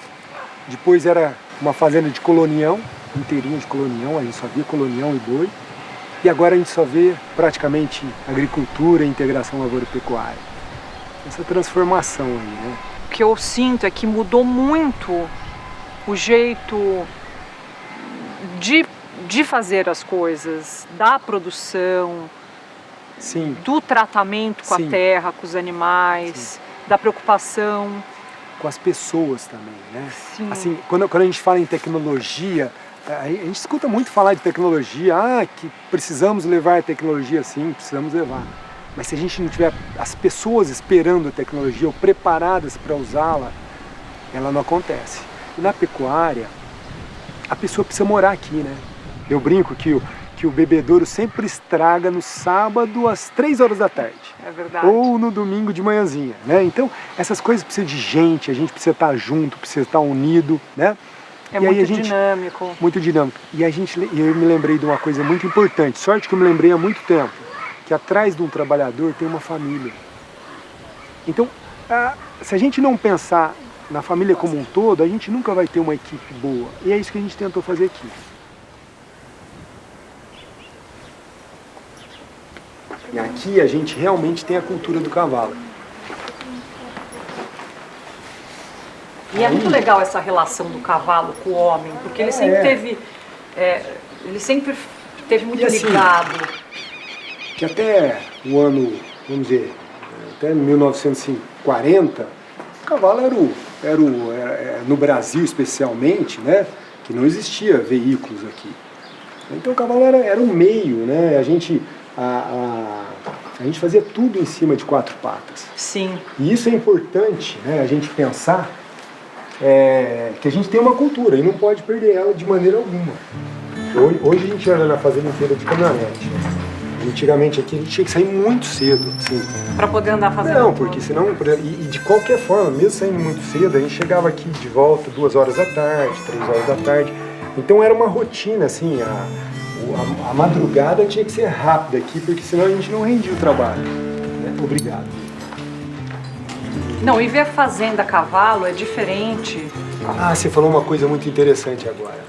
S12: depois era uma fazenda de colonião, inteirinha de colonião, a gente só via colonião e boi. E agora a gente só vê praticamente agricultura e integração lavoura-pecuária. Essa transformação aí, né?
S3: O que eu sinto é que mudou muito o jeito de fazer as coisas, da produção,
S12: Sim.
S3: do tratamento com
S12: Sim.
S3: a terra, com os animais, da preocupação.
S12: Com as pessoas também, né?
S3: Sim.
S12: Assim, quando a gente fala em tecnologia, a gente escuta muito falar de tecnologia, que precisamos levar a tecnologia, sim, precisamos levar. Mas se a gente não tiver as pessoas esperando a tecnologia ou preparadas para usá-la, ela não acontece. E na pecuária, a pessoa precisa morar aqui, né? Eu brinco que o bebedouro sempre estraga no sábado às 3 horas da tarde.
S3: É verdade.
S12: Ou no domingo de manhãzinha, né? Então, essas coisas precisam de gente, a gente precisa estar junto, precisa estar unido, né?
S3: É
S12: E aí
S3: muito
S12: a gente,
S3: dinâmico.
S12: Muito dinâmico. E eu me lembrei de uma coisa muito importante, sorte que eu me lembrei há muito tempo, que atrás de um trabalhador tem uma família. Então, se a gente não pensar na família como um todo, a gente nunca vai ter uma equipe boa. E é isso que a gente tentou fazer aqui. E aqui a gente realmente tem a cultura do cavalo.
S3: E é muito legal essa relação do cavalo com o homem, porque ele sempre teve muito
S12: E assim,
S3: ligado.
S12: Que até o ano, vamos dizer, até 1940, o cavalo era no Brasil especialmente, né, que não existia veículos aqui. Então o cavalo era um meio, né, a gente fazia tudo em cima de 4 patas.
S3: Sim.
S12: E isso é importante, né, a gente pensar que a gente tem uma cultura e não pode perder ela de maneira alguma. Hoje a gente anda na fazenda inteira de caminhonete. Antigamente aqui a gente tinha que sair muito cedo, assim.
S3: Para poder andar fazendo.
S12: Não, porque senão, e de qualquer forma, mesmo saindo muito cedo, a gente chegava aqui de volta 2 horas da tarde, 3 horas da tarde. Então era uma rotina, assim, a madrugada tinha que ser rápida aqui, porque senão a gente não rendia o trabalho. Obrigado.
S3: Não, e ver a fazenda a cavalo é diferente.
S12: Você falou uma coisa muito interessante agora.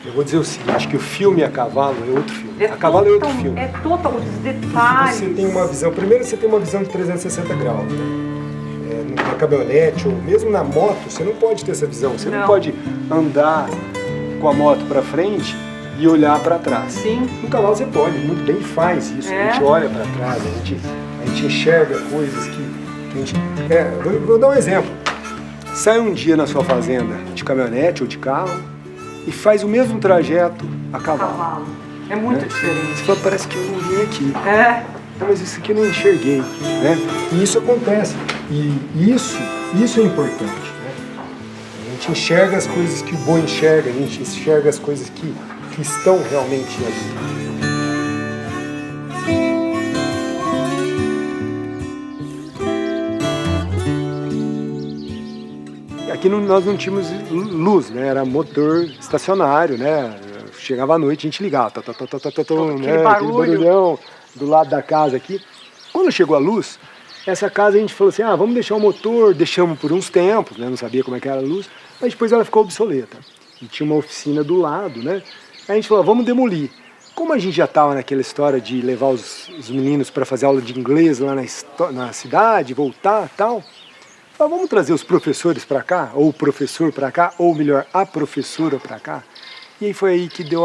S12: Eu vou dizer o seguinte, que o filme A Cavalo é outro filme. A Cavalo é outro filme.
S3: É total, os detalhes.
S12: Você tem uma visão, primeiro você tem uma visão de 360 graus, né? Na caminhonete ou mesmo na moto, você não pode ter essa visão. Você não pode andar com a moto para frente e olhar para trás.
S3: Sim.
S12: No cavalo você pode, muito bem faz isso. A gente olha para trás, a gente enxerga coisas que a gente... Vou dar um exemplo. Sai um dia na sua fazenda de caminhonete ou de carro e faz o mesmo trajeto a cavalo.
S3: É muito diferente.
S12: Você fala, parece que eu não vim aqui.
S3: Então,
S12: mas isso aqui eu não enxerguei, né? E isso acontece. E isso é importante, né? A gente enxerga as coisas que o boi enxerga, a gente enxerga as coisas que estão realmente ali. Aqui nós não tínhamos luz, né? Era motor estacionário, né? Chegava à noite, a gente ligava, aquele barulhão do lado da casa aqui. Quando chegou a luz, essa casa a gente falou assim, vamos deixar o motor, deixamos por uns tempos, né? Não sabia como é que era a luz, mas depois ela ficou obsoleta. E tinha uma oficina do lado, né? Aí a gente falou, vamos demolir. Como a gente já estava naquela história de levar os meninos para fazer aula de inglês lá na cidade, voltar e tal, vamos trazer os professores para cá, ou o professor para cá, ou melhor, a professora para cá. E aí foi aí que deu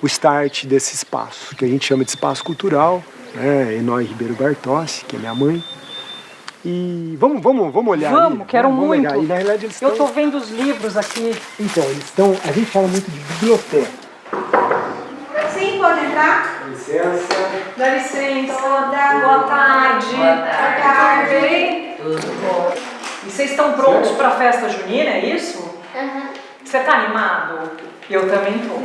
S12: o start desse espaço, que a gente chama de espaço cultural, né? Enói Ribeiro Bartossi, que é minha mãe, E vamos olhar
S3: Vamos,
S12: ali.
S3: quero muito.
S12: Olhar. E na realidade eles
S3: Eu
S12: estão...
S3: tô vendo os livros aqui.
S12: Então, eles estão... A gente fala muito de biblioteca.
S10: Sim, pode entrar?
S12: Com licença.
S3: Dá licença.
S10: Boa
S3: tarde.
S10: Boa tarde.
S3: Tudo bem?
S10: Tudo bom.
S3: E vocês estão prontos para a festa junina, é isso?
S7: Aham.
S3: Você tá animado? Eu também tô.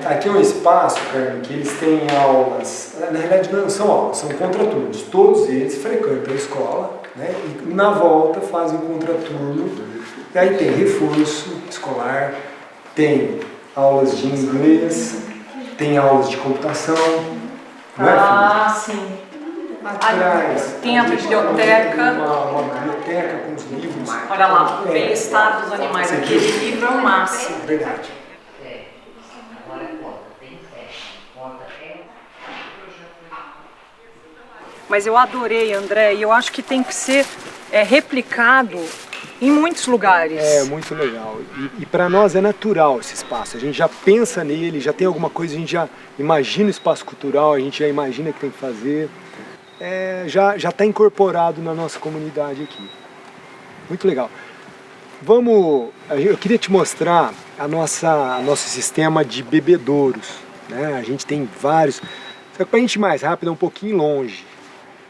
S12: Aqui é um espaço, Carmen, que eles têm aulas, na realidade não são aulas, são contraturnos. Todos eles frequentam a escola, né? E na volta fazem contraturno. E aí tem reforço escolar, tem aulas de inglês, tem aulas de computação. Não é, filho?
S3: Sim.
S12: Atrás,
S3: tem a biblioteca.
S12: Uma biblioteca com os livros.
S3: Olha lá, o bem-estar dos animais. Aquele livro é o máximo.
S12: Verdade.
S3: Mas eu adorei, André, e eu acho que tem que ser replicado em muitos lugares.
S12: É muito legal. E para nós é natural esse espaço. A gente já pensa nele, já tem alguma coisa, a gente já imagina o espaço cultural, a gente já imagina o que tem que fazer. Já está incorporado na nossa comunidade aqui. Muito legal. Eu queria te mostrar nosso sistema de bebedouros, né? A gente tem vários. Só que para a gente ir mais rápido é um pouquinho longe.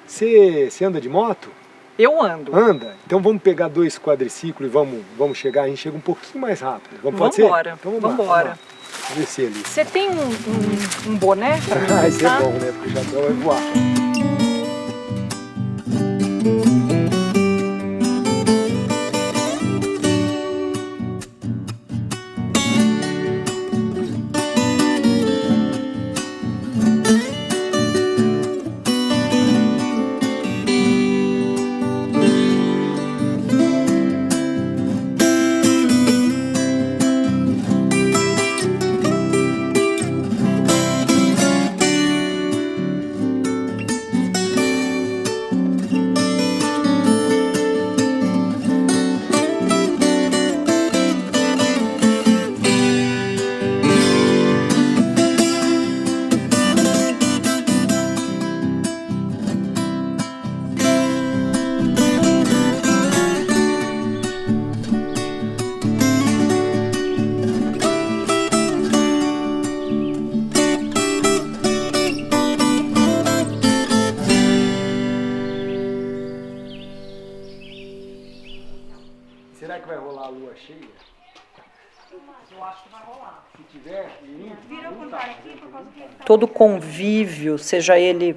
S12: Você anda de moto?
S3: Eu ando.
S12: Anda? Então vamos pegar 2 quadriciclos e vamos chegar, a gente chega um pouquinho mais rápido. Pode ser? Então vamos embora. Vamos descer ali.
S3: Você tem um boné para mim?
S12: Isso é bom, né? Porque o chapéu vai voar. Será que vai rolar a lua cheia?
S3: Eu acho que vai rolar.
S12: Se tiver,
S2: todo convívio, seja ele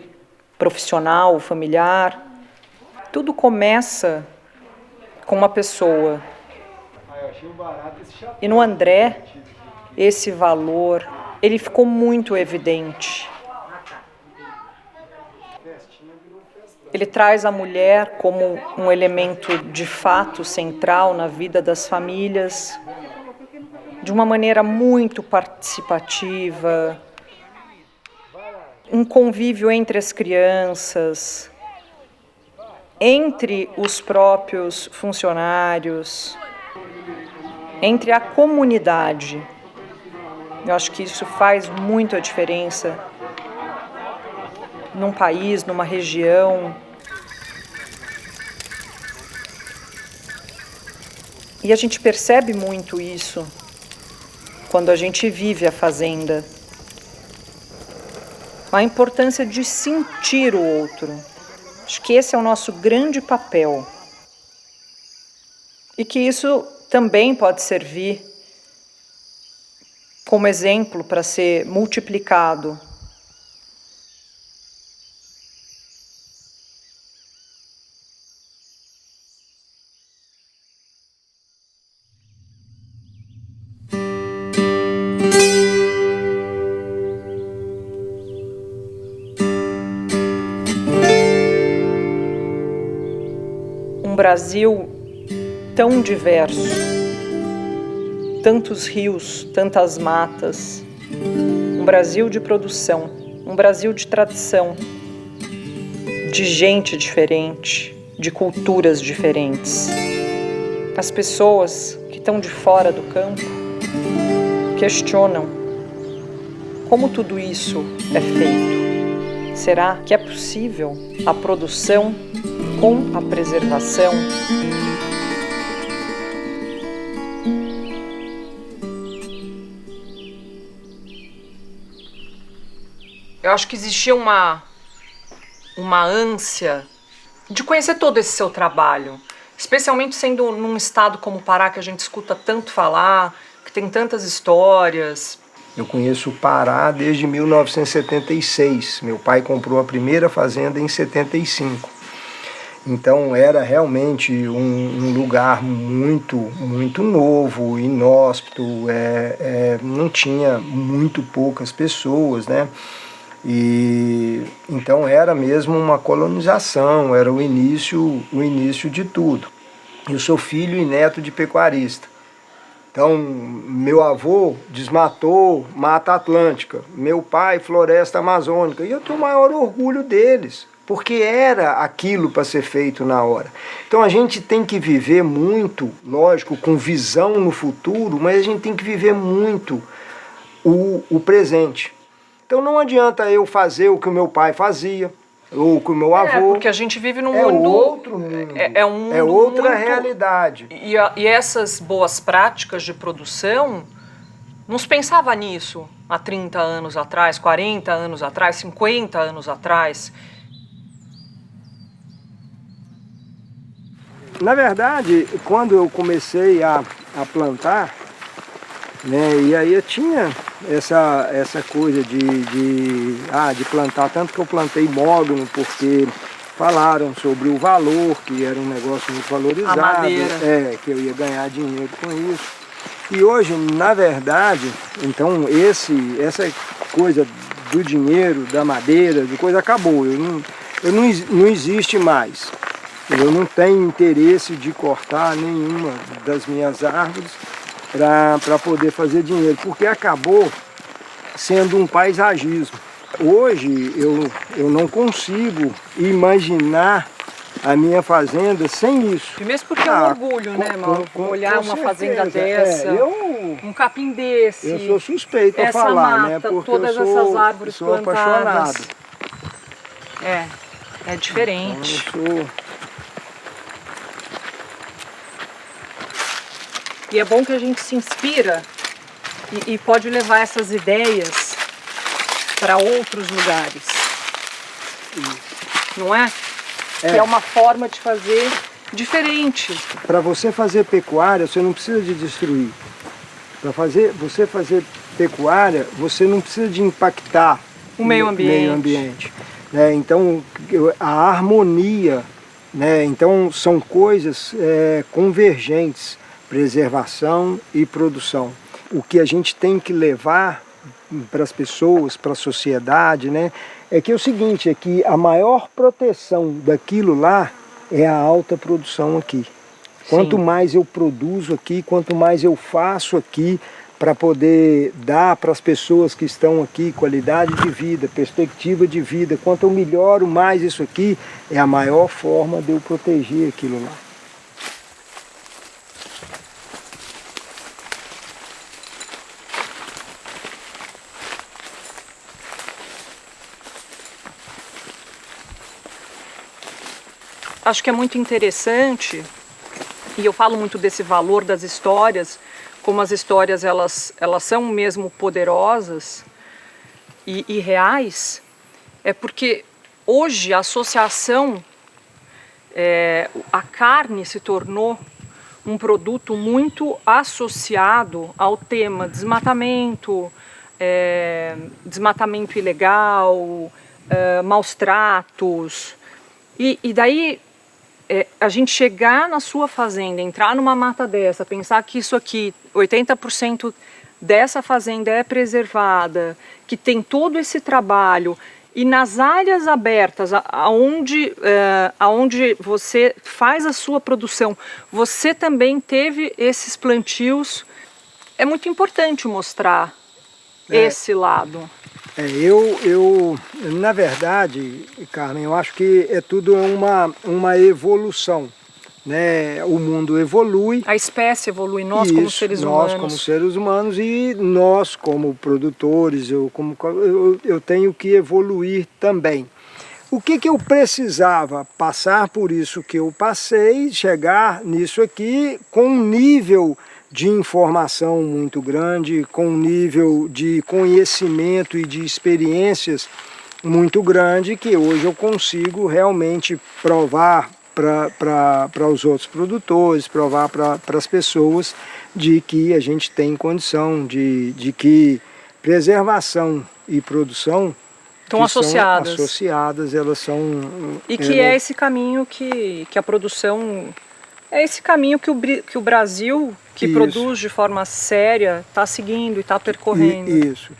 S2: profissional, familiar, tudo começa com uma pessoa. E no André, esse valor, ele ficou muito evidente. Ele traz a mulher como um elemento de fato central na vida das famílias, de uma maneira muito participativa, um convívio entre as crianças, entre os próprios funcionários, entre a comunidade. Eu acho que isso faz muito a diferença num país, numa região. E a gente percebe muito isso quando a gente vive a fazenda. A importância de sentir o outro. Acho que esse é o nosso grande papel. E que isso também pode servir como exemplo para ser multiplicado. Um Brasil tão diverso, tantos rios, tantas matas, um Brasil de produção, um Brasil de tradição, de gente diferente, de culturas diferentes. As pessoas que estão de fora do campo questionam como tudo isso é feito.
S3: Será que é possível a produção com a preservação? Eu acho que existia uma ânsia de conhecer todo esse seu trabalho, especialmente sendo num estado como o Pará, que a gente escuta tanto falar, que tem tantas histórias.
S13: Eu conheço o Pará desde 1976. Meu pai comprou a primeira fazenda em 75. Então era realmente um lugar muito novo, inóspito, não tinha muito poucas pessoas, né? E então era mesmo uma colonização, era o início de tudo. Eu sou filho e neto de pecuarista. Então, meu avô desmatou Mata Atlântica, meu pai floresta amazônica, e eu tenho o maior orgulho deles, porque era aquilo para ser feito na hora. Então a gente tem que viver muito, lógico, com visão no futuro, mas a gente tem que viver muito o presente. Então não adianta eu fazer o que o meu pai fazia, ou o que o meu avô.
S3: Porque a gente vive num
S13: mundo...
S3: outro
S13: mundo.
S3: É um mundo
S13: é outra
S3: muito...
S13: realidade.
S3: E essas boas práticas de produção, não se pensava nisso há 30 anos atrás, 40 anos atrás, 50 anos atrás.
S13: Na verdade, quando eu comecei a plantar, né, e aí eu tinha essa coisa de plantar, tanto que eu plantei mogno, porque falaram sobre o valor, que era um negócio muito valorizado,
S3: a madeira.
S13: Que eu ia ganhar dinheiro com isso. E hoje, na verdade, então essa coisa do dinheiro, da madeira, de coisa acabou, não existe mais. Eu não tenho interesse de cortar nenhuma das minhas árvores para poder fazer dinheiro, porque acabou sendo um paisagismo. Hoje eu não consigo imaginar a minha fazenda sem isso.
S3: E mesmo porque é um orgulho, né, Mauro? Olhar uma fazenda dessa, um capim desse.
S13: Eu sou suspeito a falar,
S3: mata,
S13: né? Porque
S3: todas essas árvores
S13: sou
S3: plantadas.
S13: apaixonado.
S3: É diferente.
S13: Então, eu sou...
S3: E é bom que a gente se inspira e pode levar essas ideias para outros lugares. Não é? Que é uma forma de fazer diferente.
S13: Para você fazer pecuária, você não precisa de destruir. Para você fazer pecuária, você não precisa de impactar
S3: o meio ambiente.
S13: Né? Então, a harmonia, né? Então, são coisas convergentes. Preservação e produção. O que a gente tem que levar para as pessoas, para a sociedade, né, é que é o seguinte, é que a maior proteção daquilo lá é a alta produção aqui. Quanto mais eu produzo aqui, quanto mais eu faço aqui para poder dar para as pessoas que estão aqui qualidade de vida, perspectiva de vida, quanto eu melhoro mais isso aqui, é a maior forma de eu proteger aquilo lá.
S3: Acho que é muito interessante, e eu falo muito desse valor das histórias, como as histórias elas são mesmo poderosas e reais, é porque hoje a associação, a carne se tornou um produto muito associado ao tema desmatamento, desmatamento ilegal, maus tratos, e daí a gente chegar na sua fazenda, entrar numa mata dessa, pensar que isso aqui, 80% dessa fazenda é preservada, que tem todo esse trabalho, e nas áreas abertas, aonde você faz a sua produção, você também teve esses plantios. É muito importante mostrar esse lado.
S13: Na verdade, Carmen, eu acho que é tudo uma evolução, né, o mundo evolui.
S3: A espécie evolui, nós como seres humanos.
S13: Nós como seres humanos e nós como produtores, eu tenho que evoluir também. O que eu precisava? Passar por isso que eu passei, chegar nisso aqui com um nível de informação muito grande, com um nível de conhecimento e de experiências muito grande, que hoje eu consigo realmente provar para os outros produtores, provar para as pessoas de que a gente tem condição, de que preservação e produção
S3: estão
S13: associadas, elas são...
S3: E que é esse caminho que a produção... É esse caminho que o Brasil, que produz de forma séria, está seguindo e está percorrendo.
S13: Isso.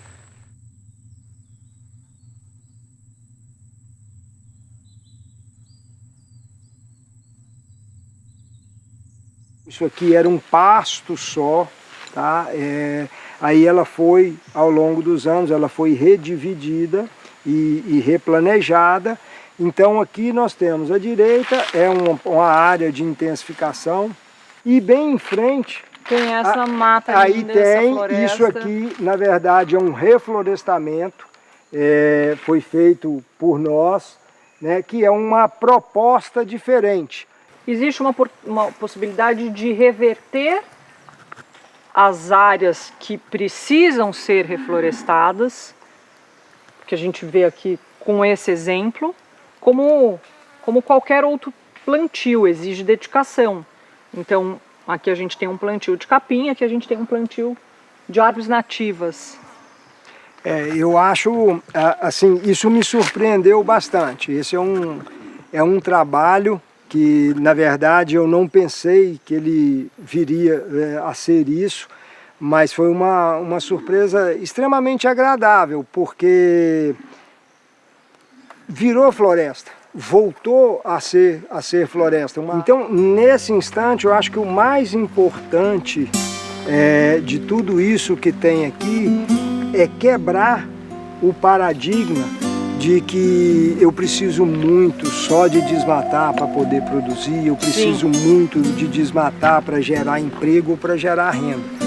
S13: Isso aqui era um pasto só, tá? Aí ela foi, ao longo dos anos, ela foi redividida e replanejada. Então aqui nós temos à direita, é uma área de intensificação, e bem em frente...
S3: Tem essa mata
S13: aí
S3: linda,
S13: tem
S3: essa floresta.
S13: Isso aqui, na verdade, é um reflorestamento, foi feito por nós, né, que é uma proposta diferente.
S3: Existe uma possibilidade de reverter as áreas que precisam ser reflorestadas, que a gente vê aqui com esse exemplo, como qualquer outro plantio, exige dedicação. Então, aqui a gente tem um plantio de capim, aqui a gente tem um plantio de árvores nativas.
S13: Eu acho, assim, isso me surpreendeu bastante. Esse é um trabalho que, na verdade, eu não pensei que ele viria a ser isso, mas foi uma surpresa extremamente agradável, porque virou floresta, voltou a ser floresta. Então, nesse instante, eu acho que o mais importante de tudo isso que tem aqui é quebrar o paradigma de que eu preciso muito só de desmatar para poder produzir, eu preciso muito de desmatar para gerar emprego ou para gerar renda.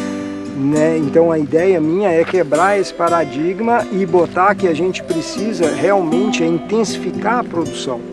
S13: Né? Então a ideia minha é quebrar esse paradigma e botar que a gente precisa realmente intensificar a produção.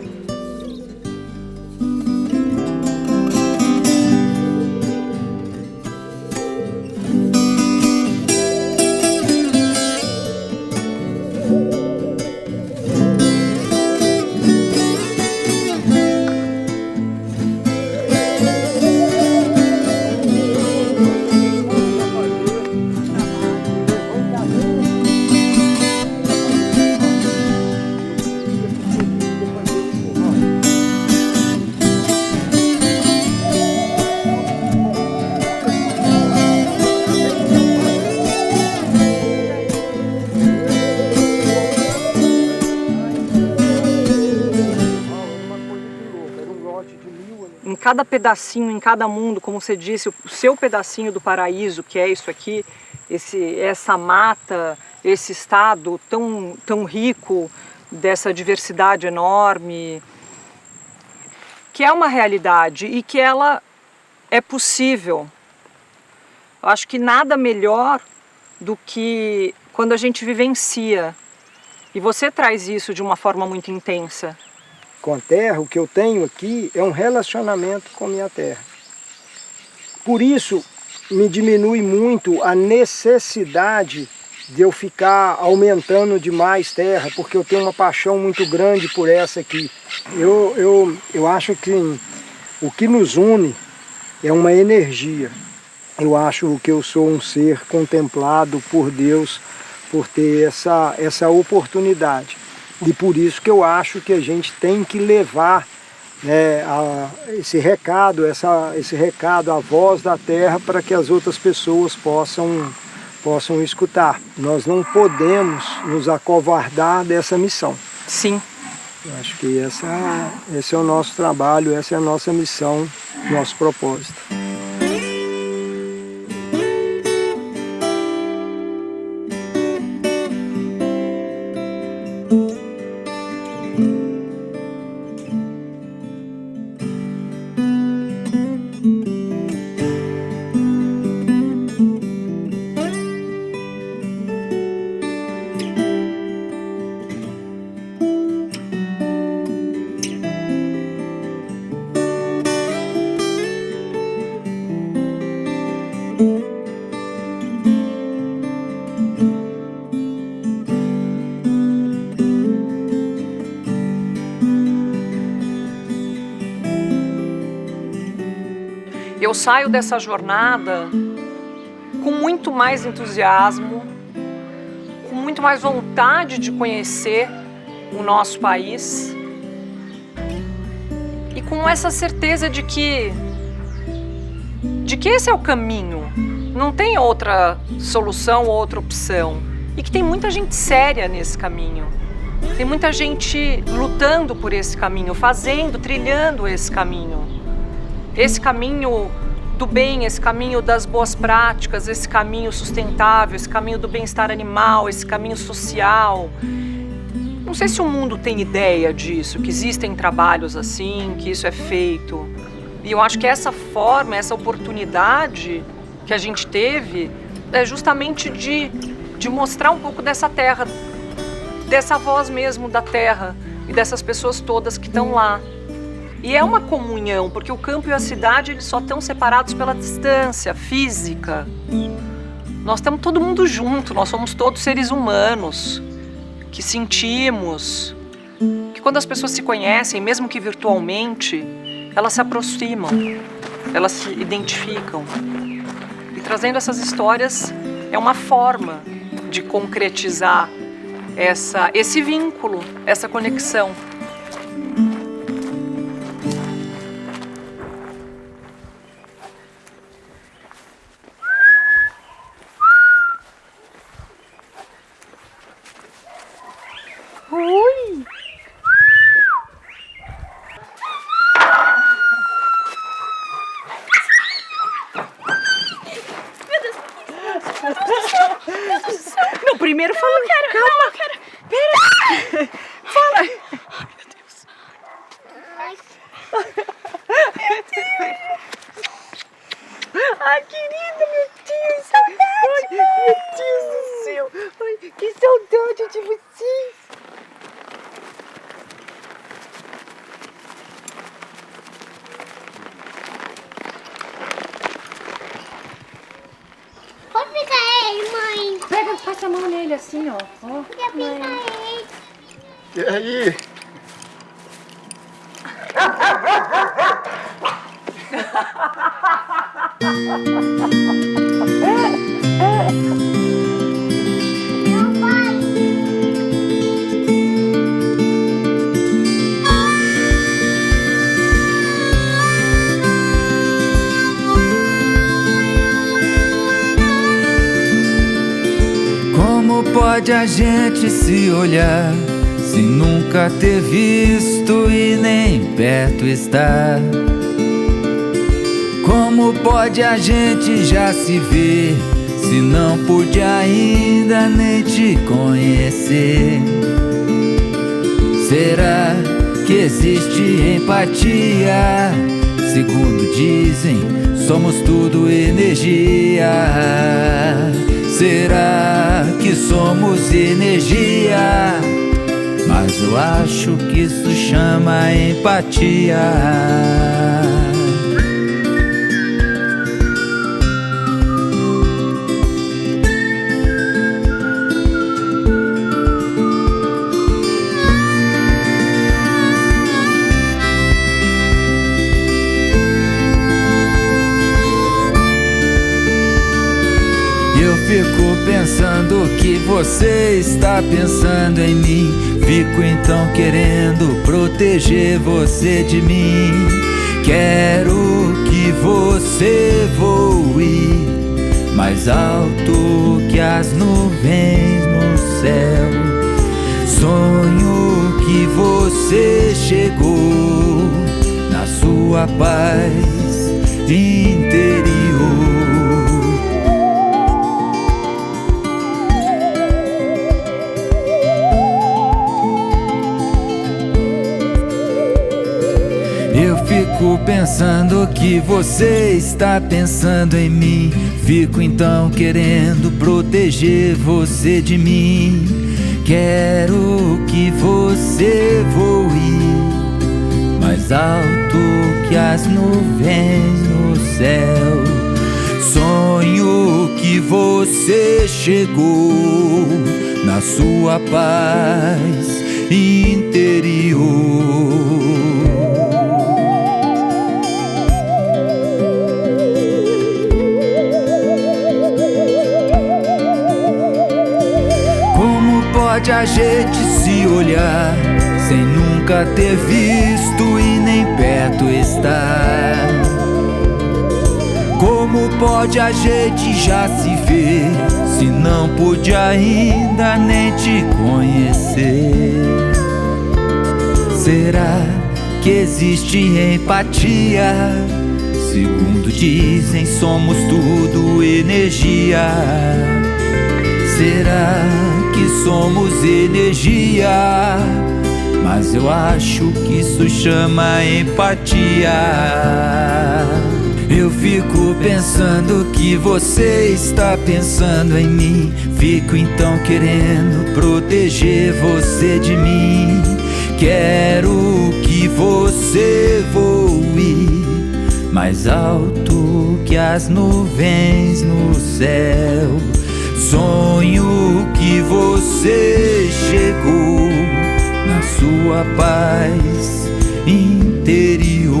S3: Cada pedacinho, em cada mundo, como você disse, o seu pedacinho do paraíso, que é isso aqui, essa mata, esse estado tão rico, dessa diversidade enorme, que é uma realidade e que ela é possível. Eu acho que nada melhor do que quando a gente vivencia. E você traz isso de uma forma muito intensa.
S13: Com a terra, o que eu tenho aqui é um relacionamento com a minha terra. Por isso, me diminui muito a necessidade de eu ficar aumentando demais terra, porque eu tenho uma paixão muito grande por essa aqui. Eu acho que o que nos une é uma energia. Eu acho que eu sou um ser contemplado por Deus por ter essa oportunidade. E por isso que eu acho que a gente tem que levar, né, esse recado, a voz da terra, para que as outras pessoas possam escutar. Nós não podemos nos acovardar dessa missão.
S3: Sim.
S13: Eu acho que esse é o nosso trabalho, essa é a nossa missão, nosso propósito.
S3: eu saio dessa jornada com muito mais entusiasmo, com muito mais vontade de conhecer o nosso país e com essa certeza de que esse é o caminho, não tem outra solução, outra opção, e que tem muita gente séria nesse caminho, tem muita gente lutando por esse caminho, trilhando esse caminho do bem, esse caminho das boas práticas, esse caminho sustentável, esse caminho do bem-estar animal, esse caminho social. Não sei se o mundo tem ideia disso, que existem trabalhos assim, que isso é feito. E eu acho que essa forma, essa oportunidade que a gente teve é justamente de mostrar um pouco dessa terra, dessa voz mesmo da terra e dessas pessoas todas que estão lá. E é uma comunhão, porque o campo e a cidade eles só estão separados pela distância física. Nós estamos todo mundo junto, nós somos todos seres humanos, que sentimos, que quando as pessoas se conhecem, mesmo que virtualmente, elas se aproximam, elas se identificam. E trazendo essas histórias é uma forma de concretizar esse vínculo, essa conexão.
S14: Ui!
S3: Não, primeiro fala.
S14: Não quero, calma. Não quero. Pera.
S3: Fala.
S14: Ai, meu Deus. Meu Deus. Ai, querida, meu Deus. Saudade, ai, meu Deus do céu. Ai, que saudade de vocês.
S7: Pode pegar ele, mãe.
S2: Pega, passa a mão nele assim, ó.
S7: Queria pegar ele.
S8: E aí?
S1: Como pode a gente se olhar se nunca ter visto e nem perto estar? Como pode a gente já se ver se não pude ainda nem te conhecer? Será que existe empatia? Segundo dizem, somos tudo energia. Será que somos energia? Mas eu acho que isso chama empatia. Eu fico pensando que você está pensando em mim. Fico então querendo proteger você de mim. Quero que você voe mais alto que as nuvens no céu. Sonho que você chegou na sua paz interior. Eu fico pensando que você está pensando em mim. Fico então querendo proteger você de mim. Quero que você voe mais alto que as nuvens no céu. Sonho que você chegou na sua paz interior. pode a gente se olhar sem nunca ter visto e nem perto estar? Como pode a gente já se ver se não pude ainda nem te conhecer? Será que existe empatia? Segundo dizem, somos tudo energia. Será que somos energia? Mas eu acho que isso chama empatia. Eu fico pensando que você está pensando em mim. Fico então querendo proteger você de mim. Quero que você voe mais alto que as nuvens no céu. Sonho que você chegou na sua paz interior.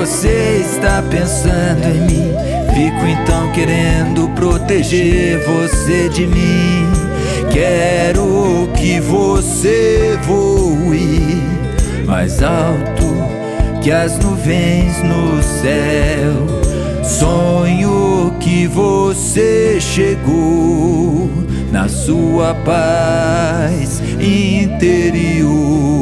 S1: Você está pensando em mim. Fico então querendo proteger você de mim. Quero que você voe mais alto que as nuvens no céu. Sonho que você chegou na sua paz interior.